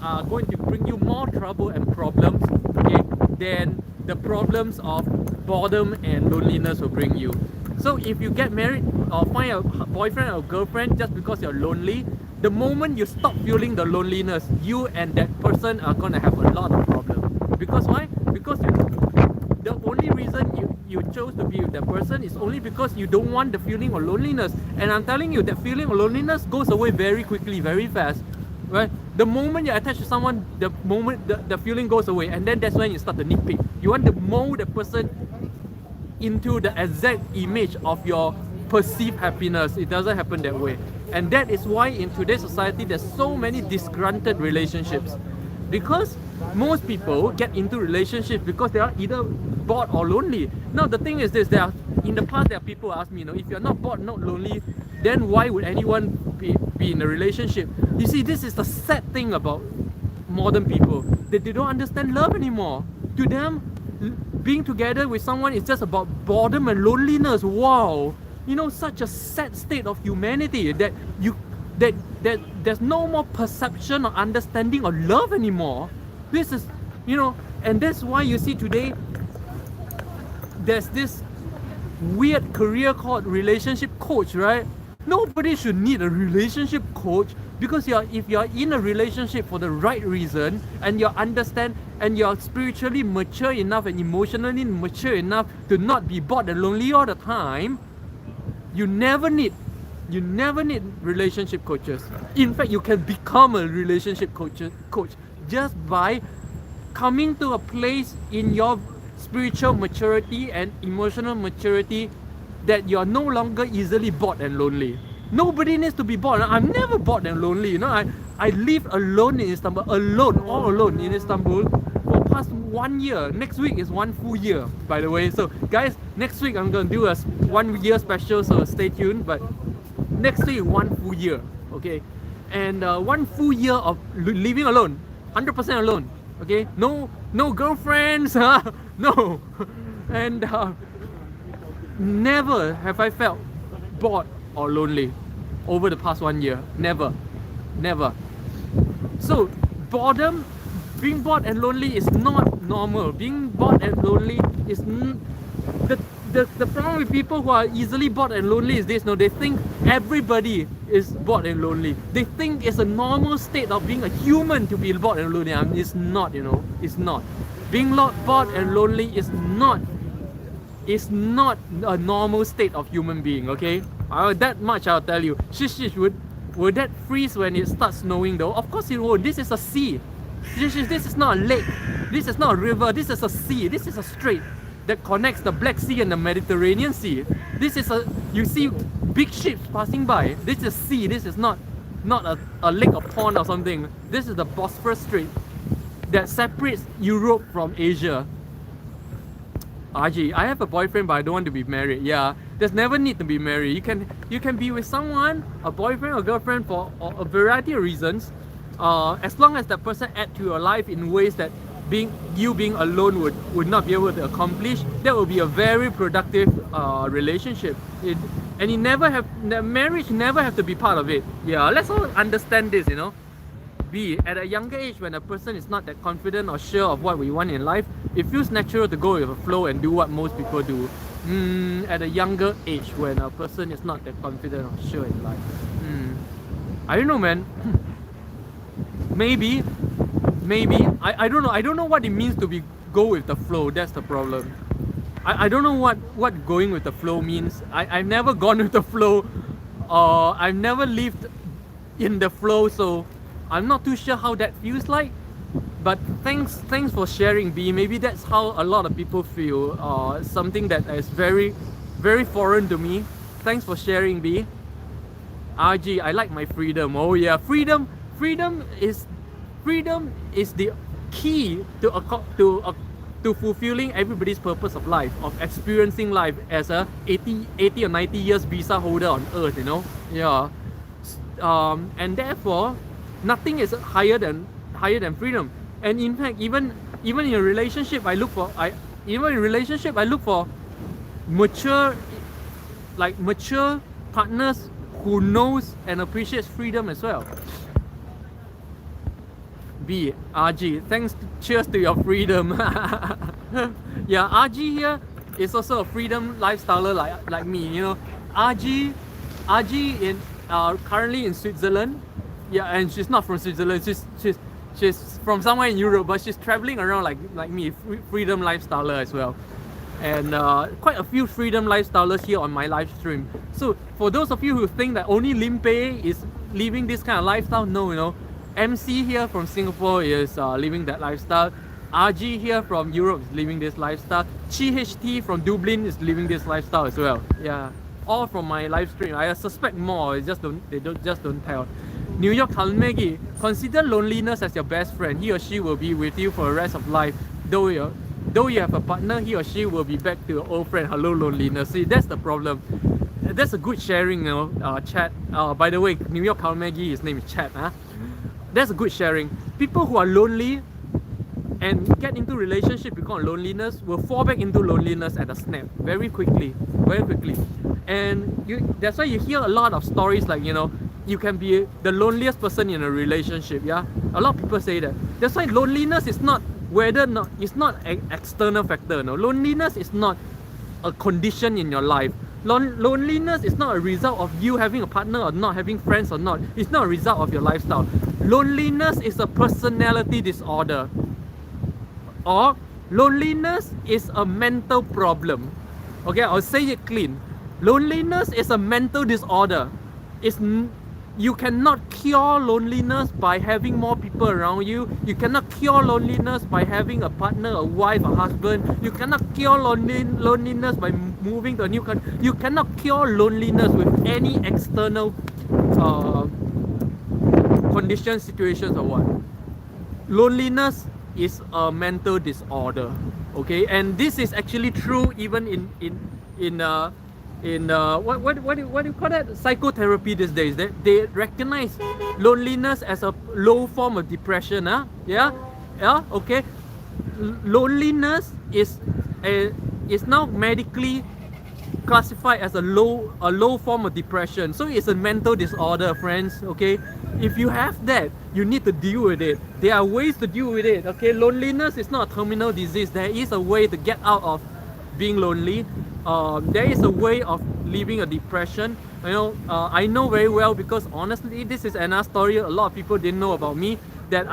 are going to bring you more trouble and problems, okay, than the problems of boredom and loneliness will bring you. So if you get married or find a boyfriend or girlfriend just because you're lonely, the moment you stop feeling the loneliness, you and that person are gonna have a lot of problems. Because why? Because the only reason you chose to be with that person is only because you don't want the feeling of loneliness. And I'm telling you, that feeling of loneliness goes away very quickly, very fast. Right? The moment you're attached to someone, the moment the feeling goes away, and then that's when you start to nitpick. You want to mold the person into the exact image of your perceived happiness. It doesn't happen that way. And that is why in today's society there's so many disgruntled relationships. Because most people get into relationships because they are either bored or lonely. Now the thing is this, in the past there are people who ask me, if you're not bored, not lonely, then why would anyone be in a relationship? You see, this is the sad thing about modern people, that they don't understand love anymore. To them, being together with someone is just about boredom and loneliness. Wow, such a sad state of humanity, that there's no more perception or understanding of love anymore. This is, and that's why you see today there's this weird career called relationship coach, right? Nobody should need a relationship coach, because if you're in a relationship for the right reason, and you understand and you're spiritually mature enough and emotionally mature enough to not be bored and lonely all the time, you never need relationship coaches. In fact, you can become a relationship coach just by coming to a place in your spiritual maturity and emotional maturity that you're no longer easily bored and lonely. Nobody needs to be bored. I'm never bored and lonely. I live alone in Istanbul, all alone in Istanbul for past 1 year. Next week is 1 full year, by the way. So guys, next week I'm gonna do a 1 year special, so stay tuned. But next week 1 full year, okay? And 1 full year of living alone, 100% alone, okay? No girlfriends, no. And never have I felt bored or lonely over the past 1 year. Never. So being bored and lonely is not normal. Being bored and lonely is the problem with people who are easily bored and lonely is this. They think everybody is bored and lonely. They think it's a normal state of being a human to be bored and lonely. It's not, it's not. Being bored and lonely is not a normal state of human being, okay? That much I'll tell you. Would that freeze when it starts snowing though? Of course it won't. This is a sea. This is not a lake. This is not a river. This is a sea. This is a strait that connects the Black Sea and the Mediterranean Sea. You see big ships passing by. This is sea. This is not a lake or pond or something. This is the Bosphorus Street that separates Europe from Asia. RG, I have a boyfriend, but I don't want to be married. Yeah, there's never need to be married. You can be with someone, a boyfriend or girlfriend, for a variety of reasons, as long as that person add to your life in ways that being alone would not be able to accomplish. That will be a very productive relationship. Marriage never have to be part of it. Yeah, let's all understand this. At a younger age, when a person is not that confident or sure of what we want in life, it feels natural to go with the flow and do what most people do. At a younger age, when a person is not that confident or sure in life, I don't know, man. Maybe I don't know. I don't know what it means to go with the flow. That's the problem. I don't know what going with the flow means. I've never gone with the flow, or I've never lived in the flow, so I'm not too sure how that feels like. But thanks for sharing, B. Maybe that's how a lot of people feel. Something that is very, very foreign to me. Thanks for sharing, B. RG, I like my freedom. Oh yeah, freedom is the key to fulfilling everybody's purpose of life, of experiencing life as a 80 or 90 years visa holder on Earth. Yeah. And therefore, nothing is higher than freedom. And in fact, even in a relationship, I look for mature partners who knows and appreciates freedom as well. B, RG, cheers to your freedom. Yeah, RG here is also a freedom lifestyler like me. RG currently in Switzerland. Yeah, and she's not from Switzerland. She's from somewhere in Europe, but she's traveling around like me, freedom lifestyler as well. And quite a few freedom lifestylers here on my live stream. So for those of you who think that only Limpeh is living this kind of lifestyle, no, you know, MC here from Singapore is living that lifestyle. RG here from Europe is living this lifestyle. CHT from Dublin is living this lifestyle as well. Yeah, all from my live stream. I suspect more. They just don't tell. New York Halmegi, consider loneliness as your best friend. He or she will be with you for the rest of life. Though you have a partner, he or she will be back to your old friend. Hello, loneliness. See, that's the problem. That's a good sharing, you know, chat. By the way, New York Halmegi, his name is Chat. That's a good sharing. People who are lonely and get into relationship because of loneliness will fall back into loneliness at a snap very quickly. And that's why you hear a lot of stories like, you know, you can be the loneliest person in a relationship. Yeah, a lot of people say that. That's why loneliness is not it's not an external factor. No, loneliness is not a condition in your life. Loneliness is not a result of you having a partner or not having friends or not. It's not a result of your lifestyle. Loneliness is a personality disorder, or loneliness is a mental problem. Okay, I'll say it clean. Loneliness is a mental disorder. You cannot cure loneliness by having more people around you. You cannot cure loneliness by having a partner, a wife, a husband. You cannot cure loneliness by moving to a new country. You cannot cure loneliness with any external conditions, situations, or what. Loneliness is a mental disorder. Okay, and this is actually true even in what do you call that, psychotherapy these days. They recognize loneliness as a low form of depression. Okay, loneliness is now medically classified as a low form of depression. So it's a mental disorder, friends. Okay, if you have that, you need to deal with it. There are ways to deal with it. Okay, loneliness is not a terminal disease. There is a way to get out of being lonely. There is a way of living a depression. You know, I know very well, because honestly, this is another story a lot of people didn't know about me. That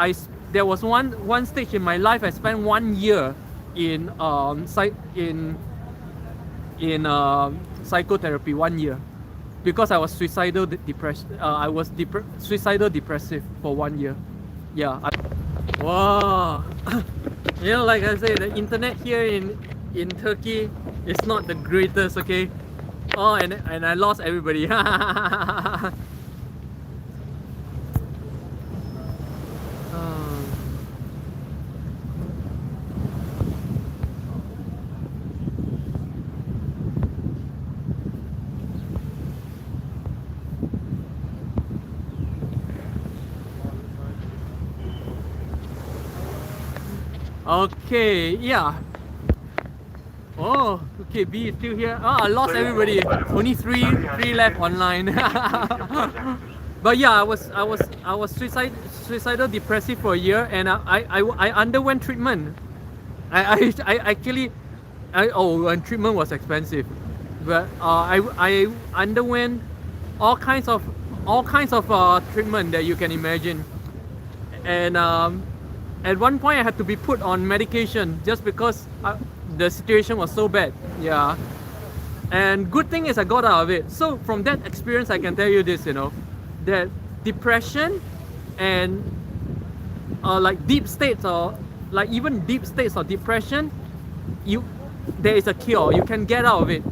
there was one stage in my life I spent 1 year in psychotherapy. 1 year, because I was suicidal depressed. I was suicidal depressive for 1 year. Yeah. Wow. You know, like I say, the internet here in Turkey is not the greatest. Okay. Oh, and I lost everybody. Okay, yeah. Oh, okay, B is still here. Oh, I lost everybody. Only three left online. But yeah, I was suicidal depressive for a year, and I underwent treatment. I actually, and treatment was expensive, but I underwent all kinds of treatment that you can imagine, and at one point I had to be put on medication just because the situation was so bad. Yeah, and good thing is I got out of it. So from that experience, I can tell you this, you know, that depression and like deep states, or like even deep states of depression, there is a cure. You can get out of it.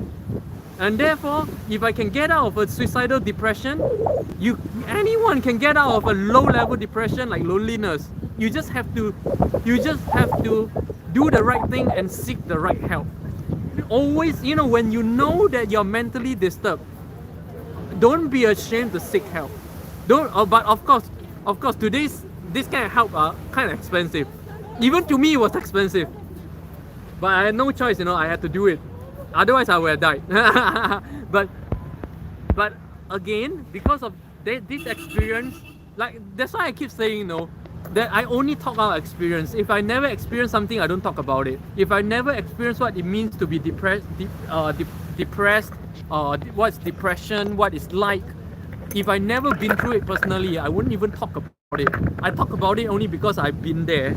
And therefore, if I can get out of a suicidal depression, anyone can get out of a low-level depression like loneliness. You just have to do the right thing and seek the right help. Always, you know, when you know that you're mentally disturbed, don't be ashamed to seek help. But of course, today's this kind of help are kind of expensive. Even to me, it was expensive. But I had no choice, you know. I had to do it. Otherwise, I would have died. but again, because of this experience, like that's why I keep saying, you know, that I only talk about experience. If I never experience something, I don't talk about it. If I never experience what it means to be depressed, what's depression, what it's like, if I never been through it personally, I wouldn't even talk about it. I talk about it only because I've been there.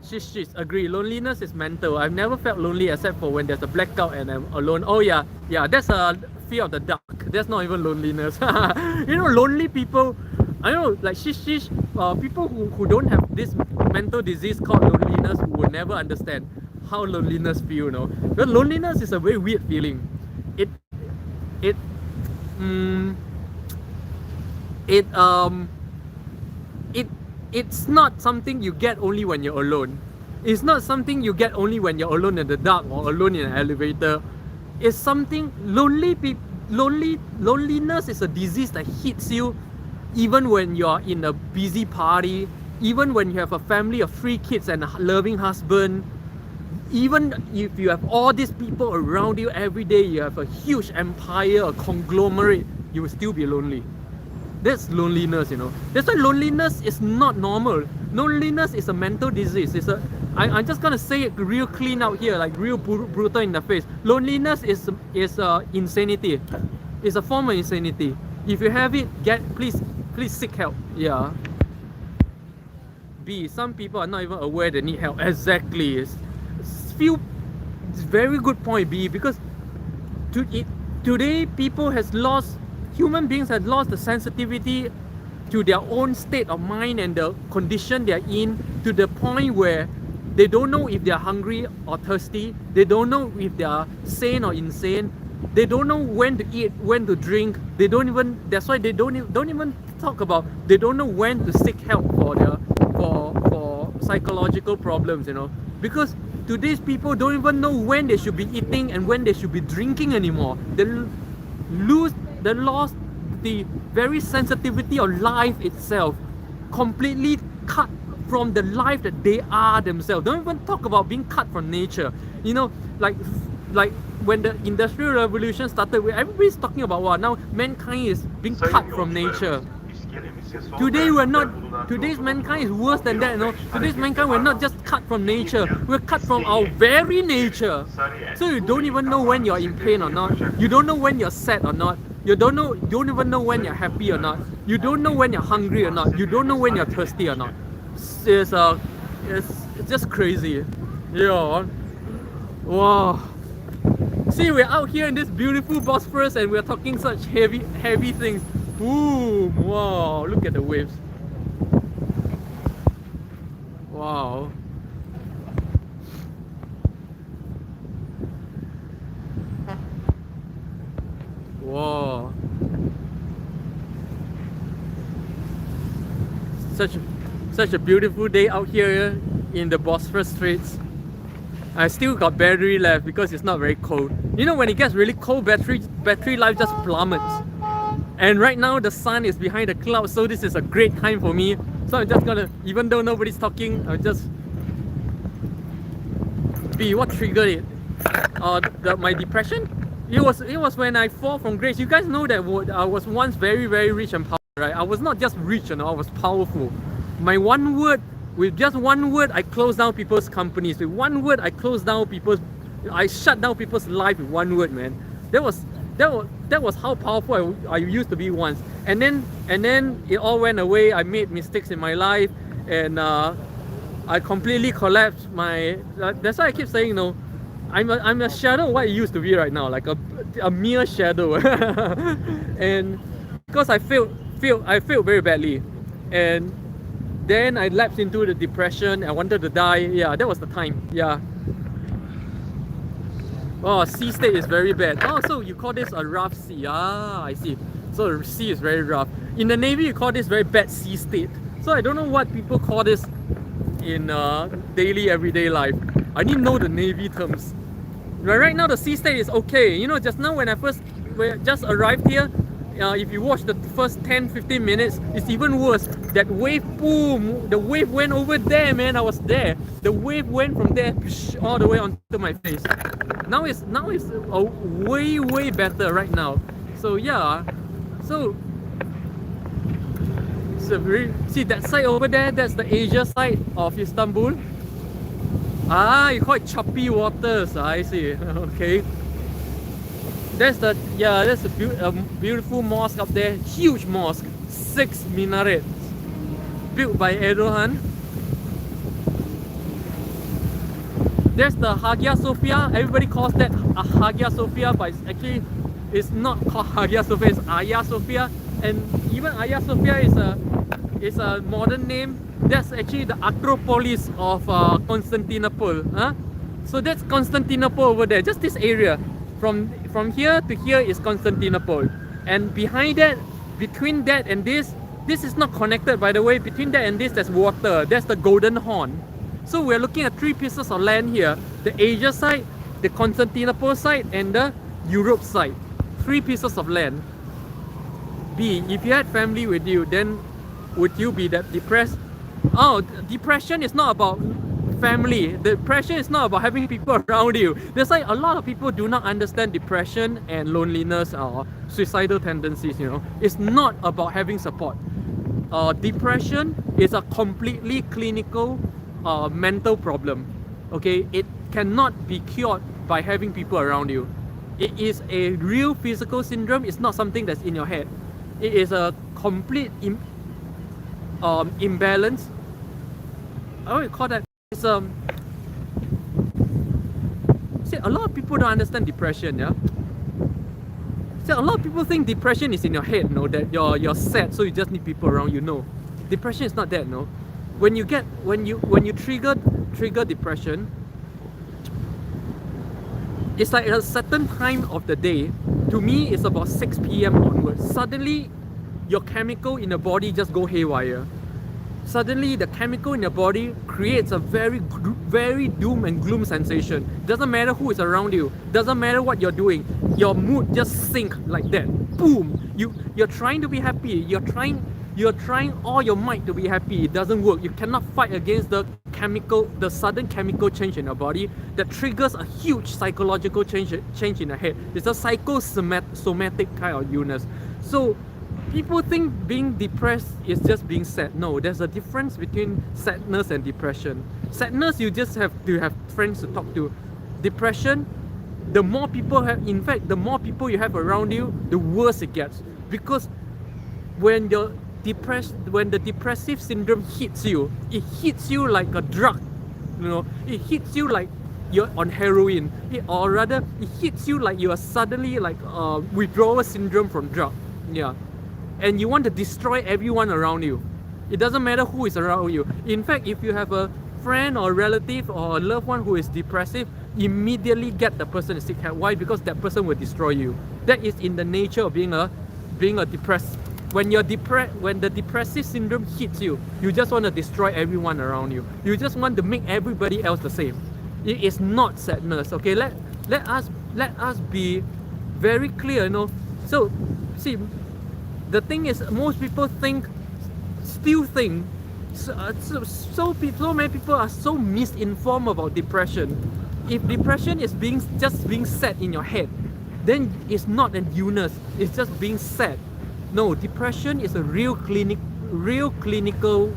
Shish, agree. Loneliness is mental. I've never felt lonely except for when there's a blackout and I'm alone. Oh yeah, that's a fear of the dark. That's not even loneliness. You know, lonely people, I know, like people who don't have this mental disease called loneliness will never understand how loneliness feel, you know. But loneliness is a very weird feeling. It's not something you get only when you're alone. It's not something you get only when you're alone in the dark or alone in an elevator. It's something loneliness is a disease that hits you even when you're in a busy party, even when you have a family of 3 kids and a loving husband, even if you have all these people around you every day, you have a huge empire, a conglomerate, you will still be lonely. That's loneliness, you know. That's why loneliness is not normal. Loneliness is a mental disease. I'm just gonna say it real clean out here, like real brutal in the face. Loneliness is insanity. It's a form of insanity. If you have it, please seek help. Yeah. B, some people are not even aware they need help. Exactly. It's very good point, B, because today human beings have lost the sensitivity to their own state of mind and the condition they're in, to the point where they don't know if they're hungry or thirsty. They don't know if they're sane or insane. They don't know when to eat, when to drink. That's why they don't even talk about, they don't know when to seek help for psychological problems, you know. Because today's people don't even know when they should be eating and when they should be drinking anymore. They lost the very sensitivity of life itself, completely cut from the life that they are themselves. Don't even talk about being cut from nature. You know, like when the Industrial Revolution started, everybody's talking about what now mankind is being cut from nature. Today's mankind is worse than that, you know. Today's mankind, we're not just cut from nature, we're cut from our very nature. So you don't even know when you're in pain or not. You don't know when you're sad or not. You don't even know when you're happy or not. You don't know when you're hungry or not. You don't know when you're thirsty or not. It's just crazy. Yeah. Wow. See, we're out here in this beautiful Bosphorus and we're talking such heavy things. Boom! Wow, look at the waves. Wow. Wow. Such a beautiful day out here in the Bosphorus Streets. I still got battery left because it's not very cold. You know, when it gets really cold, battery life just plummets. And right now the sun is behind the clouds, so this is a great time for me. So I'm just gonna, even though nobody's talking, I'll just be what triggered it? My depression? It was when I fall from grace. You guys know that I was once very, very rich and powerful, right? I was not just rich, you know, I was powerful. With just one word, I closed down people's companies. With one word, I shut down people's life with one word, man. That was how powerful I used to be once. And then it all went away. I made mistakes in my life, and I completely collapsed. That's why I keep saying, you know, I'm a shadow of what it used to be right now, like a mere shadow. And because I failed very badly, and then I lapsed into the depression. I wanted to die. Yeah, that was the time. Yeah. Oh, sea state is very bad. Oh, so you call this a rough sea. Ah, I see. So the sea is very rough. In the Navy, you call this very bad sea state. So I don't know what people call this in daily, everyday life. I need to know the Navy terms. Right now, the sea state is okay. You know, just now when I just arrived here, if you watch the first 10-15 minutes, it's even worse. That wave, boom, the wave went over there, man. I was there. The wave went from there all the way onto my face. Now it's way better right now. So yeah, see that side over there, that's the Asia side of Istanbul. Ah, you call it choppy waters. I see. Okay. That's a beautiful mosque up there, huge mosque, 6 minarets, built by Erdogan. There's the Hagia Sophia. Everybody calls that a Hagia Sophia, but it's not called Hagia Sophia. It's Hagia Sophia, and even Hagia Sophia is a modern name. That's actually the Acropolis of Constantinople. Huh? So that's Constantinople over there. Just this area, from here to here is Constantinople, and behind that, between that and this is not connected, by the way. Between that and this, there's water. That's the Golden Horn. So we're looking at 3 pieces of land here: the Asia side, the Constantinople side, and the Europe side. 3 pieces of land. B, if you had family with you, then would you be that depressed? Oh, depression is not about family. Depression is not about having people around you. That's why a lot of people do not understand depression and loneliness or suicidal tendencies. It's not about having support. Depression is a completely clinical mental problem. Okay, it cannot be cured by having people around you. It is a real physical syndrome. It's not something that's in your head. It is a complete imbalance. I would call that. It's see, a lot of people don't understand depression. Yeah. See, a lot of people think depression is in your head. No, that you're sad, so you just need people around you. No, depression is not that. No, when you trigger depression, it's like a certain time of the day. To me, it's about 6 p.m. onwards. Suddenly, your chemical in the body just go haywire. Suddenly, the chemical in your body creates a very doom and gloom sensation. Doesn't matter who is around you. Doesn't matter what you're doing. Your mood just sink like that. Boom! You're trying to be happy. You're trying all your might to be happy. It doesn't work. You cannot fight against the sudden chemical change in your body that triggers a huge psychological change in the head. It's a psychosomatic kind of illness. So people think being depressed is just being sad. No, there's a difference between sadness and depression. Sadness, you just have to have friends to talk to. Depression, the more people you have around you, the worse it gets. Because when the depressive syndrome hits you, it hits you like a drug. It hits you like you're on heroin. Or rather, it hits you like you are suddenly like withdrawal syndrome from drug. Yeah. And you want to destroy everyone around you. It doesn't matter who is around you. In fact, if you have a friend or relative or a loved one who is depressive, immediately get the person to seek help. Why? Because that person will destroy you. That is in the nature of being a depressed. When the depressive syndrome hits you, you just want to destroy everyone around you. You just want to make everybody else the same. It is not sadness. Okay, let us be very clear. So see. The thing is, most people still think, so many people are so misinformed about depression. If depression is just being sad in your head, then it's not an illness, it's just being sad. No, depression is a real clinical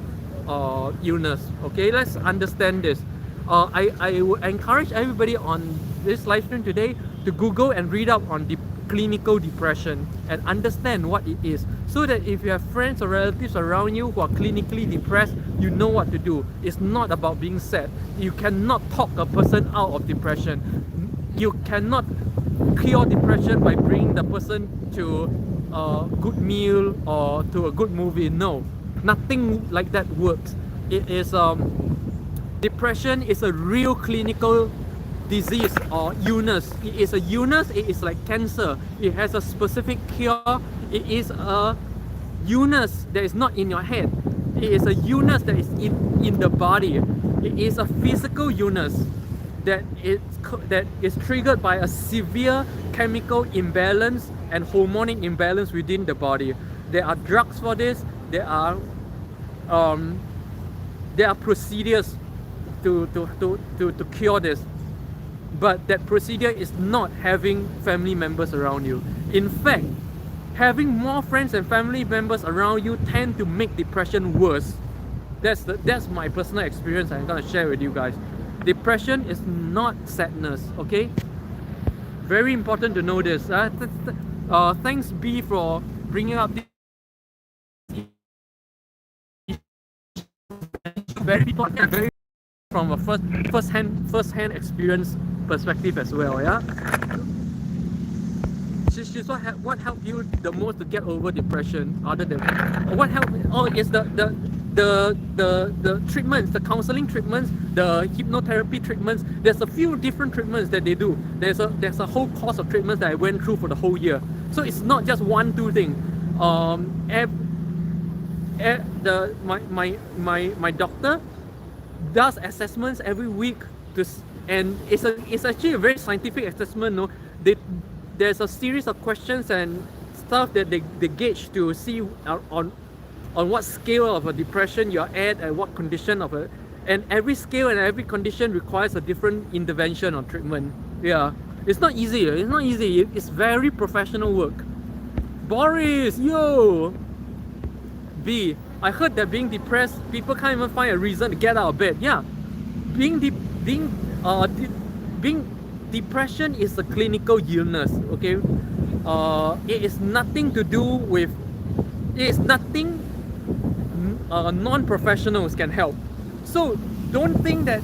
illness. Okay, let's understand this. I would encourage everybody on this live stream today to Google and read up on clinical depression and understand what it is, so that if you have friends or relatives around you who are clinically depressed, you know what to do. It's not about being sad. You cannot talk a person out of depression. You cannot cure depression by bringing the person to a good meal or to a good movie. No, nothing like that works. It is depression is a real clinical disease or illness. It is a illness. It is like cancer. It has a specific cure. It is a illness that is not in your head. It is a illness that is in the body. It is a physical illness that is triggered by a severe chemical imbalance and hormonic imbalance within the body. There are drugs for this. There are procedures to cure this. But that procedure is not having family members around you. In fact, having more friends and family members around you tend to make depression worse. That's my personal experience I'm gonna share with you guys. Depression is not sadness, okay? Very important to know this. Thanks B for bringing up this very important, very from a first-hand experience perspective as well. Yeah. What helped you the most to get over depression, other than what helped? Oh, is the treatments, the counseling treatments, the hypnotherapy treatments. There's a few different treatments that they do. There's a whole course of treatments that I went through for the whole year. So it's not just one, two thing. My doctor does assessments every week and it's actually a very scientific assessment. No, there's a series of questions and stuff that they gauge to see on what scale of a depression you're at and what condition of it. And every scale and every condition requires a different intervention or treatment. Yeah, it's not easy. It's not easy. It's very professional work. Boris, yo. B, I heard that being depressed, people can't even find a reason to get out of bed. Yeah, depression is a clinical illness. Okay, it is nothing to do with. It is nothing non-professionals can help. So don't think that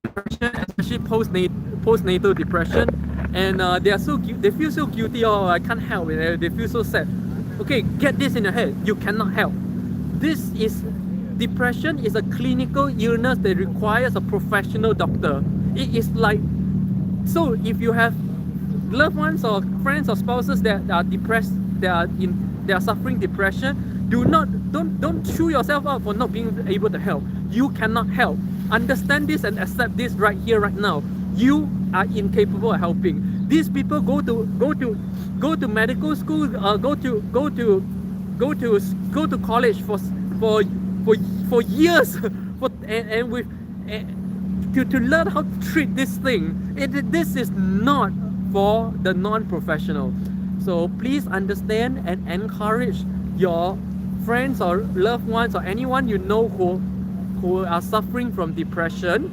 depression, especially postnatal depression, and they feel so guilty. Oh, I can't help it. They feel so sad. Okay, get this in your head. You cannot help. Depression is a clinical illness that requires a professional doctor. It is like, so if you have loved ones or friends or spouses that are depressed, they are suffering depression, don't chew yourself up for not being able to help. You cannot help. Understand this and accept this right here, right now. You are incapable of helping. These people go to medical school, go to college for years, to learn how to treat this thing. This is not for the non-professional. So please understand and encourage your friends or loved ones or anyone you know who are suffering from depression.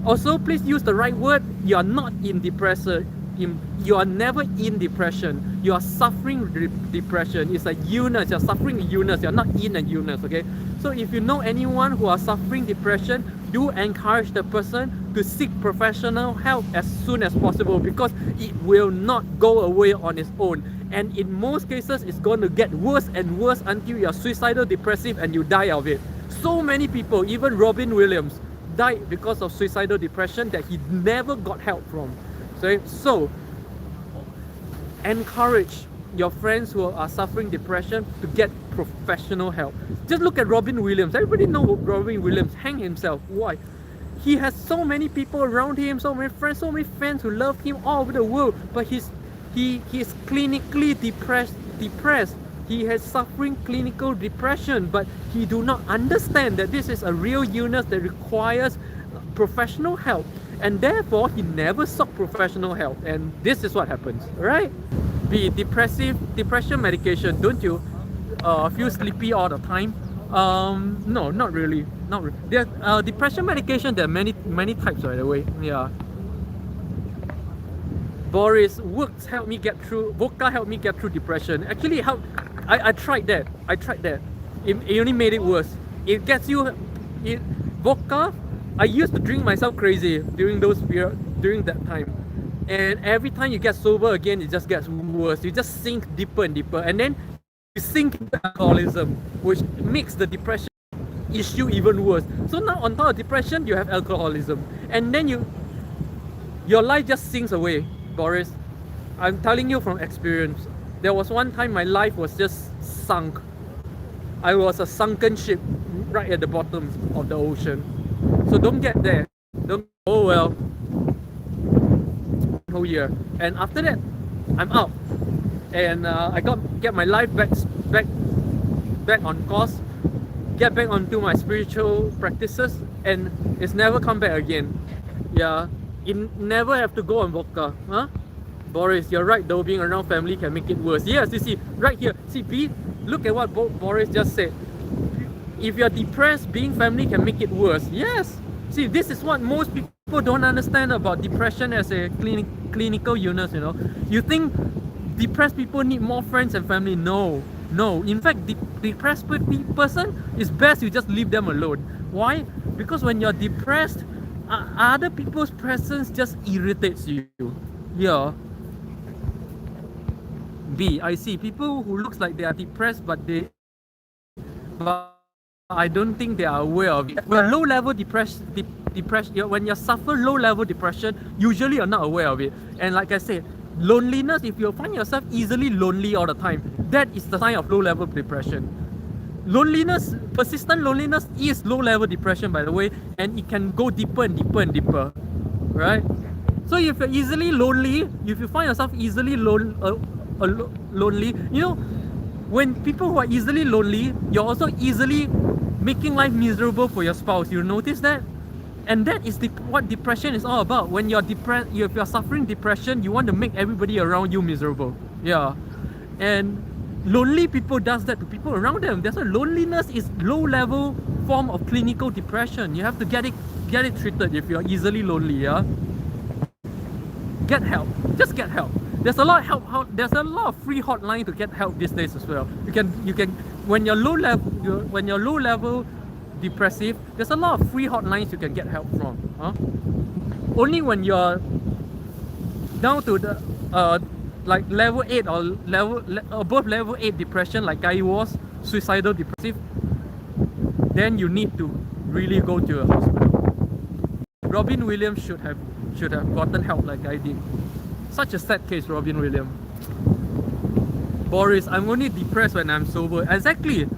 Also, please use the right word. You are not in depression. You are never in depression. You are suffering depression. It's a illness. You're suffering a illness. You're not in a illness. Okay. So if you know anyone who are suffering depression, do encourage the person to seek professional help as soon as possible, because it will not go away on its own. And in most cases, it's going to get worse and worse until you're suicidal, depressive, and you die of it. So many people, even Robin Williams, died because of suicidal depression that he never got help from. So encourage your friends who are suffering depression to get professional help. Just look at Robin Williams. Everybody knows Robin Williams hanged himself. Why? He has so many people around him, so many friends, so many fans who love him all over the world, but he is clinically depressed. He has suffering clinical depression, but he do not understand that this is a real illness that requires professional help, and therefore he never sought professional help, and this is what happens. Right? Depression medication. Don't you feel sleepy all the time? No, not really. There depression medication. There are many types, by the way. Yeah. Boris, works help me get through. Vodka helped me get through depression. Actually, I tried that. It only made it worse. It gets you. Vodka. I used to drink myself crazy during that time, and every time you get sober again, it just gets worse. You just sink deeper and deeper, and then you sink into alcoholism, which makes the depression issue even worse. So now on top of depression, you have alcoholism, and then your life just sinks away. Boris, I'm telling you from experience. There was one time my life was just sunk. I was a sunken ship right at the bottom of the ocean. So don't get there. Oh well. Whole year. And after that, I'm out. And I get my life back on course. Get back onto my spiritual practices, and it's never come back again. Yeah. You never have to go on vodka, huh? Boris, you're right though, being around family can make it worse. Yes, you see, right here. See, look at what Boris just said. If you're depressed, being family can make it worse. Yes. See, this is what most people people don't understand about depression as a clinical illness, you know. You think depressed people need more friends and family. No, no. In fact, depressed person is best you just leave them alone. Why? Because when you're depressed, other people's presence just irritates you. Yeah. B, I see people who looks like they are depressed, but I don't think they are aware of it. When low-level depression, when you suffer low-level depression, usually you're not aware of it. And like I said, loneliness, if you find yourself easily lonely all the time, that is the sign of low-level depression. Loneliness, persistent loneliness is low-level depression, by the way, and it can go deeper and deeper and deeper, right? So if you're easily lonely, if you find yourself easily lonely, you know, when people who are easily lonely, you're also easily making life miserable for your spouse. You notice that? And that is what depression is all about. When you're depressed, if you're suffering depression, you want to make everybody around you miserable. Yeah. And lonely people does that to people around them. That's why loneliness is low-level form of clinical depression. You have to get it treated if you're easily lonely. Yeah. Get help. Just get help. There's a lot of help. There's a lot of free hotline to get help these days as well. You can when you're low level depressive, there's a lot of free hotlines you can get help from. Only when you're down to the like level 8 or above level 8 depression, like I was, suicidal depressive, then you need to really go to a hospital. Robin Williams should have gotten help like I did. Such a sad case, Robin Williams. Boris, I'm only depressed when I'm sober. Exactly.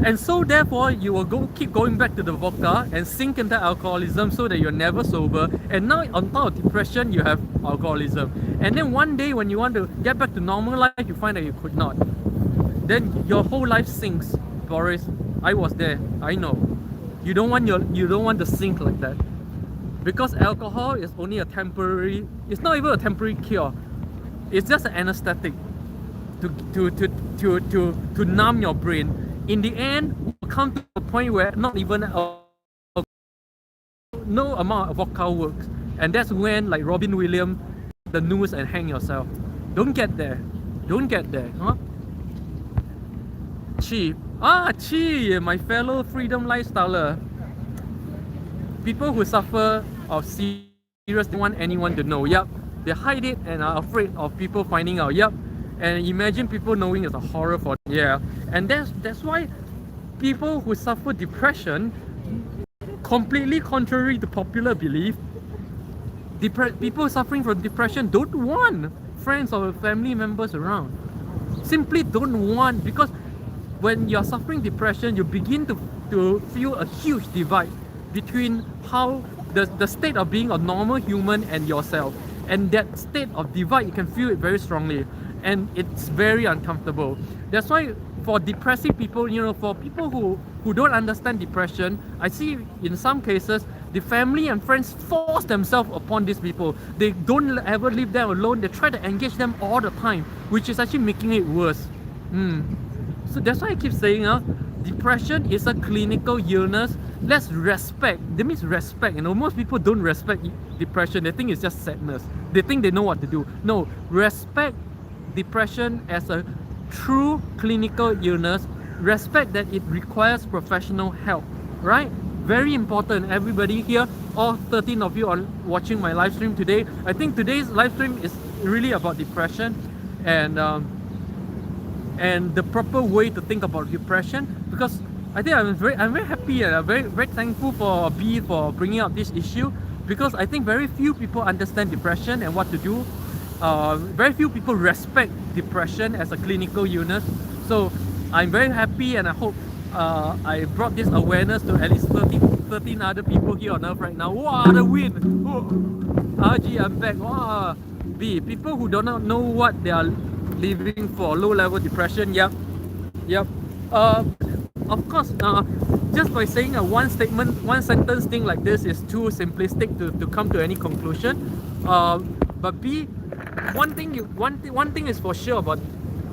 And so therefore, you will keep going back to the vodka and sink into alcoholism so that you're never sober. And now on top of depression, you have alcoholism. And then one day when you want to get back to normal life, you find that you could not. Then your whole life sinks. Boris, I was there. I know. You don't want to sink like that. Because alcohol is only a temporary, it's not even a temporary cure. It's just an anesthetic to numb your brain. In the end, you come to a point where not even no amount of vodka works. And that's when, like Robin Williams, the noose and hang yourself. Don't get there. Don't get there. Huh? Chi. Chi, my fellow freedom lifestyler. People who suffer of serious don't want anyone to know. Yep. They hide it and are afraid of people finding out. Yep. And imagine people knowing is a horror for them. Yeah. And that's why people who suffer depression, completely contrary to popular belief, people suffering from depression don't want friends or family members around. Simply don't want, because when you're suffering depression, you begin to feel a huge divide between how the state of being a normal human and yourself. And that state of divide, you can feel it very strongly. And it's very uncomfortable. That's why for depressive people, you know, for people who don't understand depression, I see in some cases, the family and friends force themselves upon these people. They don't ever leave them alone. They try to engage them all the time, which is actually making it worse. So that's why I keep saying, depression is a clinical illness. Let's respect. That means respect. You know, most people don't respect depression. They think it's just sadness. They think they know what to do. No, respect depression as a true clinical illness. Respect that it requires professional help, right? Very important. Everybody here, all 13 of you are watching my live stream today. I think today's live stream is really about depression and the proper way to think about depression, because I think I'm very happy and I'm very thankful for B for bringing up this issue, because I think very few people understand depression and what to do. Very few people respect depression as a clinical illness. So I'm very happy, and I hope I brought this awareness to at least 13 other people here on earth right now. Wow, the win! RG, I'm back. Wow. B, people who do not know what they are living for, low-level depression. Yep. Of course, just by saying a one sentence thing like this is too simplistic to come to any conclusion. But B, one thing is for sure about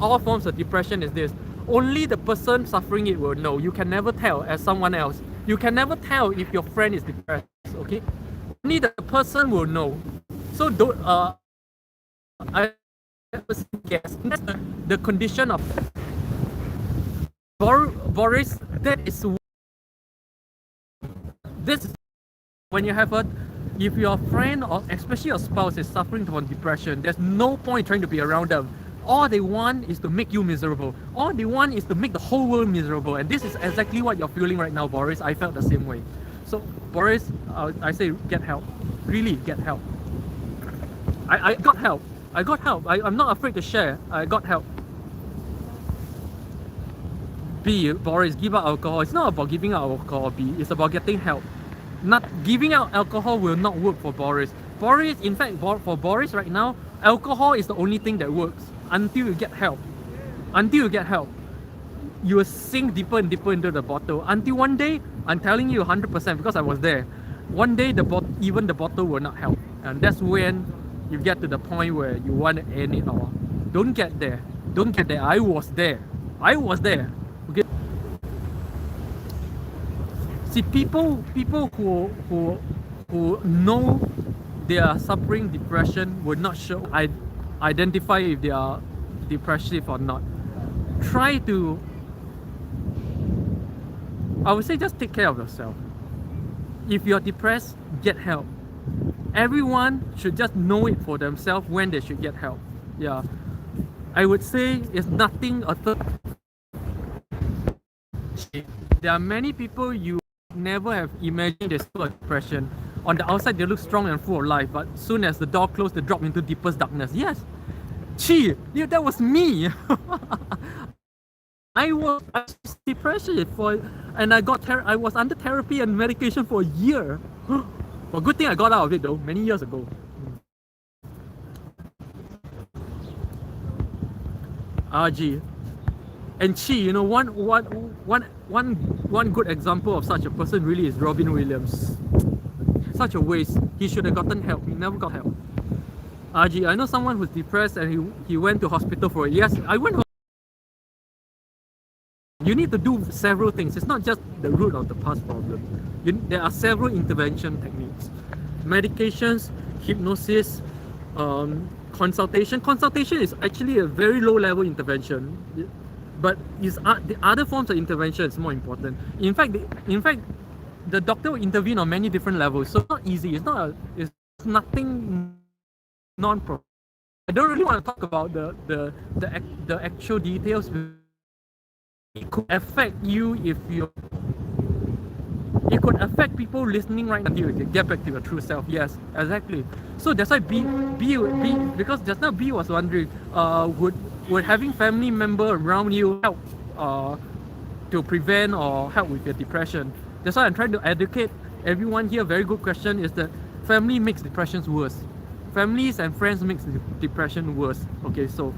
all forms of depression is this: only the person suffering it will know. You can never tell as someone else. You can never tell if your friend is depressed. Okay, only only the person will know. So don't, I guess that's the condition of Boris. That is this is when you have a, if your friend or especially your spouse is suffering from depression, there's no point trying to be around them. All they want is to make you miserable. All they want is to make the whole world miserable. And this is exactly what you're feeling right now, Boris. I felt the same way. So, Boris, I say get help. Really, get help. I got help. I got help. I'm not afraid to share. I got help. B, Boris, give up alcohol. It's not about giving out alcohol, B. It's about getting help. Not giving out alcohol will not work for Boris. Boris, in fact, for Boris right now, alcohol is the only thing that works until you get help. Until you get help, you will sink deeper and deeper into the bottle. Until one day, I'm telling you 100% because I was there. One day, even the bottle will not help, and that's when you get to the point where you want to end it all. Don't get there. Don't get there. I was there. I was there. Okay. See, people who know they are suffering depression will not show identify if they are depressive or not. Try to, I would say, just take care of yourself. If you're depressed, get help. Everyone should just know it for themselves when they should get help. Yeah, I would say it's nothing a third. There are many people you never have imagined they still have depression. On the outside, they look strong and full of life, but soon as the door closed, they drop into deepest darkness. Yes, yeah, that was me. I was depression and I was under therapy and medication for a year. Well, good thing I got out of it though, many years ago. RG. And Chi, you know, one good example of such a person really is Robin Williams. Such a waste. He should have gotten help. He never got help. RG, I know someone who's depressed and he went to hospital for it. Yes, I went. You need to do several things. It's not just the root of the past problem. There are several intervention techniques. Medications, hypnosis, consultation. Consultation is actually a very low level intervention. But the other forms of intervention is more important. In fact, the doctor will intervene on many different levels, so it's not easy. It's nothing non-professional. I don't really want to talk about the actual details. It could affect you if you. It could affect people listening right now until you get back to your true self. Yes, exactly. So that's why B because just now B was wondering, would having family member around you help to prevent or help with your depression? That's why I'm trying to educate everyone here. Very good question. Is that family makes depressions worse. Families and friends makes depression worse. Okay, so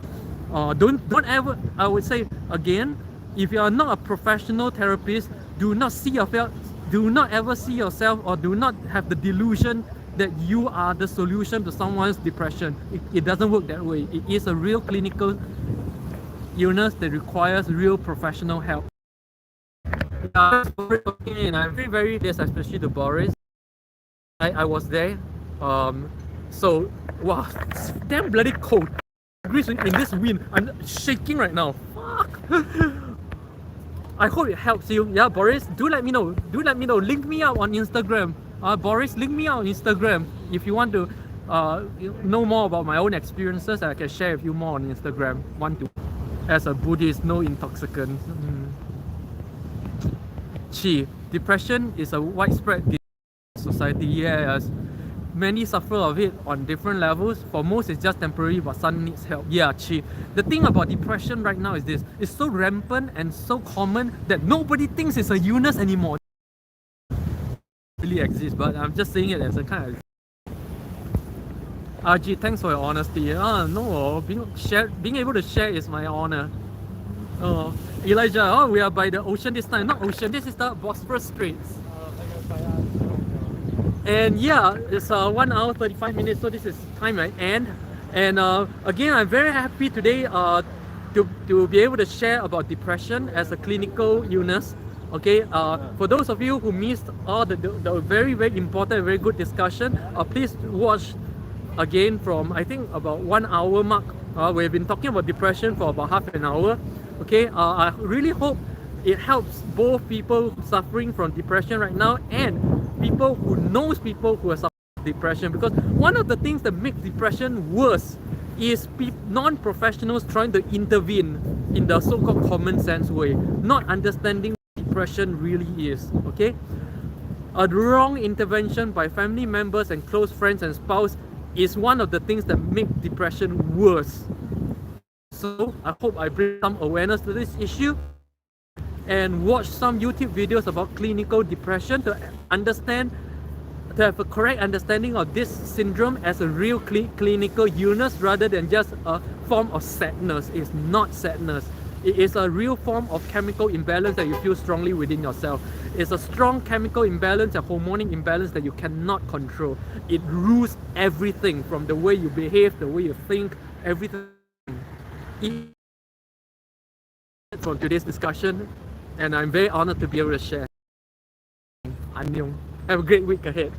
don't ever. I would say again, if you are not a professional therapist, do not ever see yourself or do not have the delusion that you are the solution to someone's depression. It doesn't work that way. It is a real clinical illness that requires real professional help. I'm very yes, especially to Boris. I was there. So wow, it's damn bloody cold. In this wind, I'm shaking right now. Fuck. I hope it helps you. Yeah, Boris, do let me know. Link me out on Instagram. Boris, link me out on Instagram if you want to know more about my own experiences. I can share with you more on Instagram. As a Buddhist, no intoxicants. Chi, depression is a widespread disease in society. Yes, many suffer of it on different levels. For most, it's just temporary, but some needs help. Yeah, Chi. The thing about depression right now is this: it's so rampant and so common that nobody thinks it's a illness anymore. It really exists, but I'm just saying it as a kind of. RG, thanks for your honesty. No, being able to share is my honor. Elijah, we are by the ocean this time. Not ocean, this is the Bosphorus Street. And yeah, it's 1 hour 35 minutes, so this is time at end. And again, I'm very happy today to be able to share about depression as a clinical illness. Okay, for those of you who missed all the very, very important, very good discussion, please watch again from, I think, about 1 hour mark. We've been talking about depression for about half an hour. Okay, I really hope it helps both people suffering from depression right now and people who knows people who are suffering from depression, because one of the things that makes depression worse is non-professionals trying to intervene in the so-called common sense way, not understanding what depression really is. Okay, a wrong intervention by family members and close friends and spouse is one of the things that make depression worse. So I hope I bring some awareness to this issue and watch some YouTube videos about clinical depression to understand, to have a correct understanding of this syndrome as a real clinical illness rather than just a form of sadness. It's not sadness. It is a real form of chemical imbalance that you feel strongly within yourself. It's a strong chemical imbalance, a hormonic imbalance that you cannot control. It rules everything from the way you behave, the way you think, everything. From today's discussion, and I'm very honored to be able to share. Annyeong. Have a great week ahead.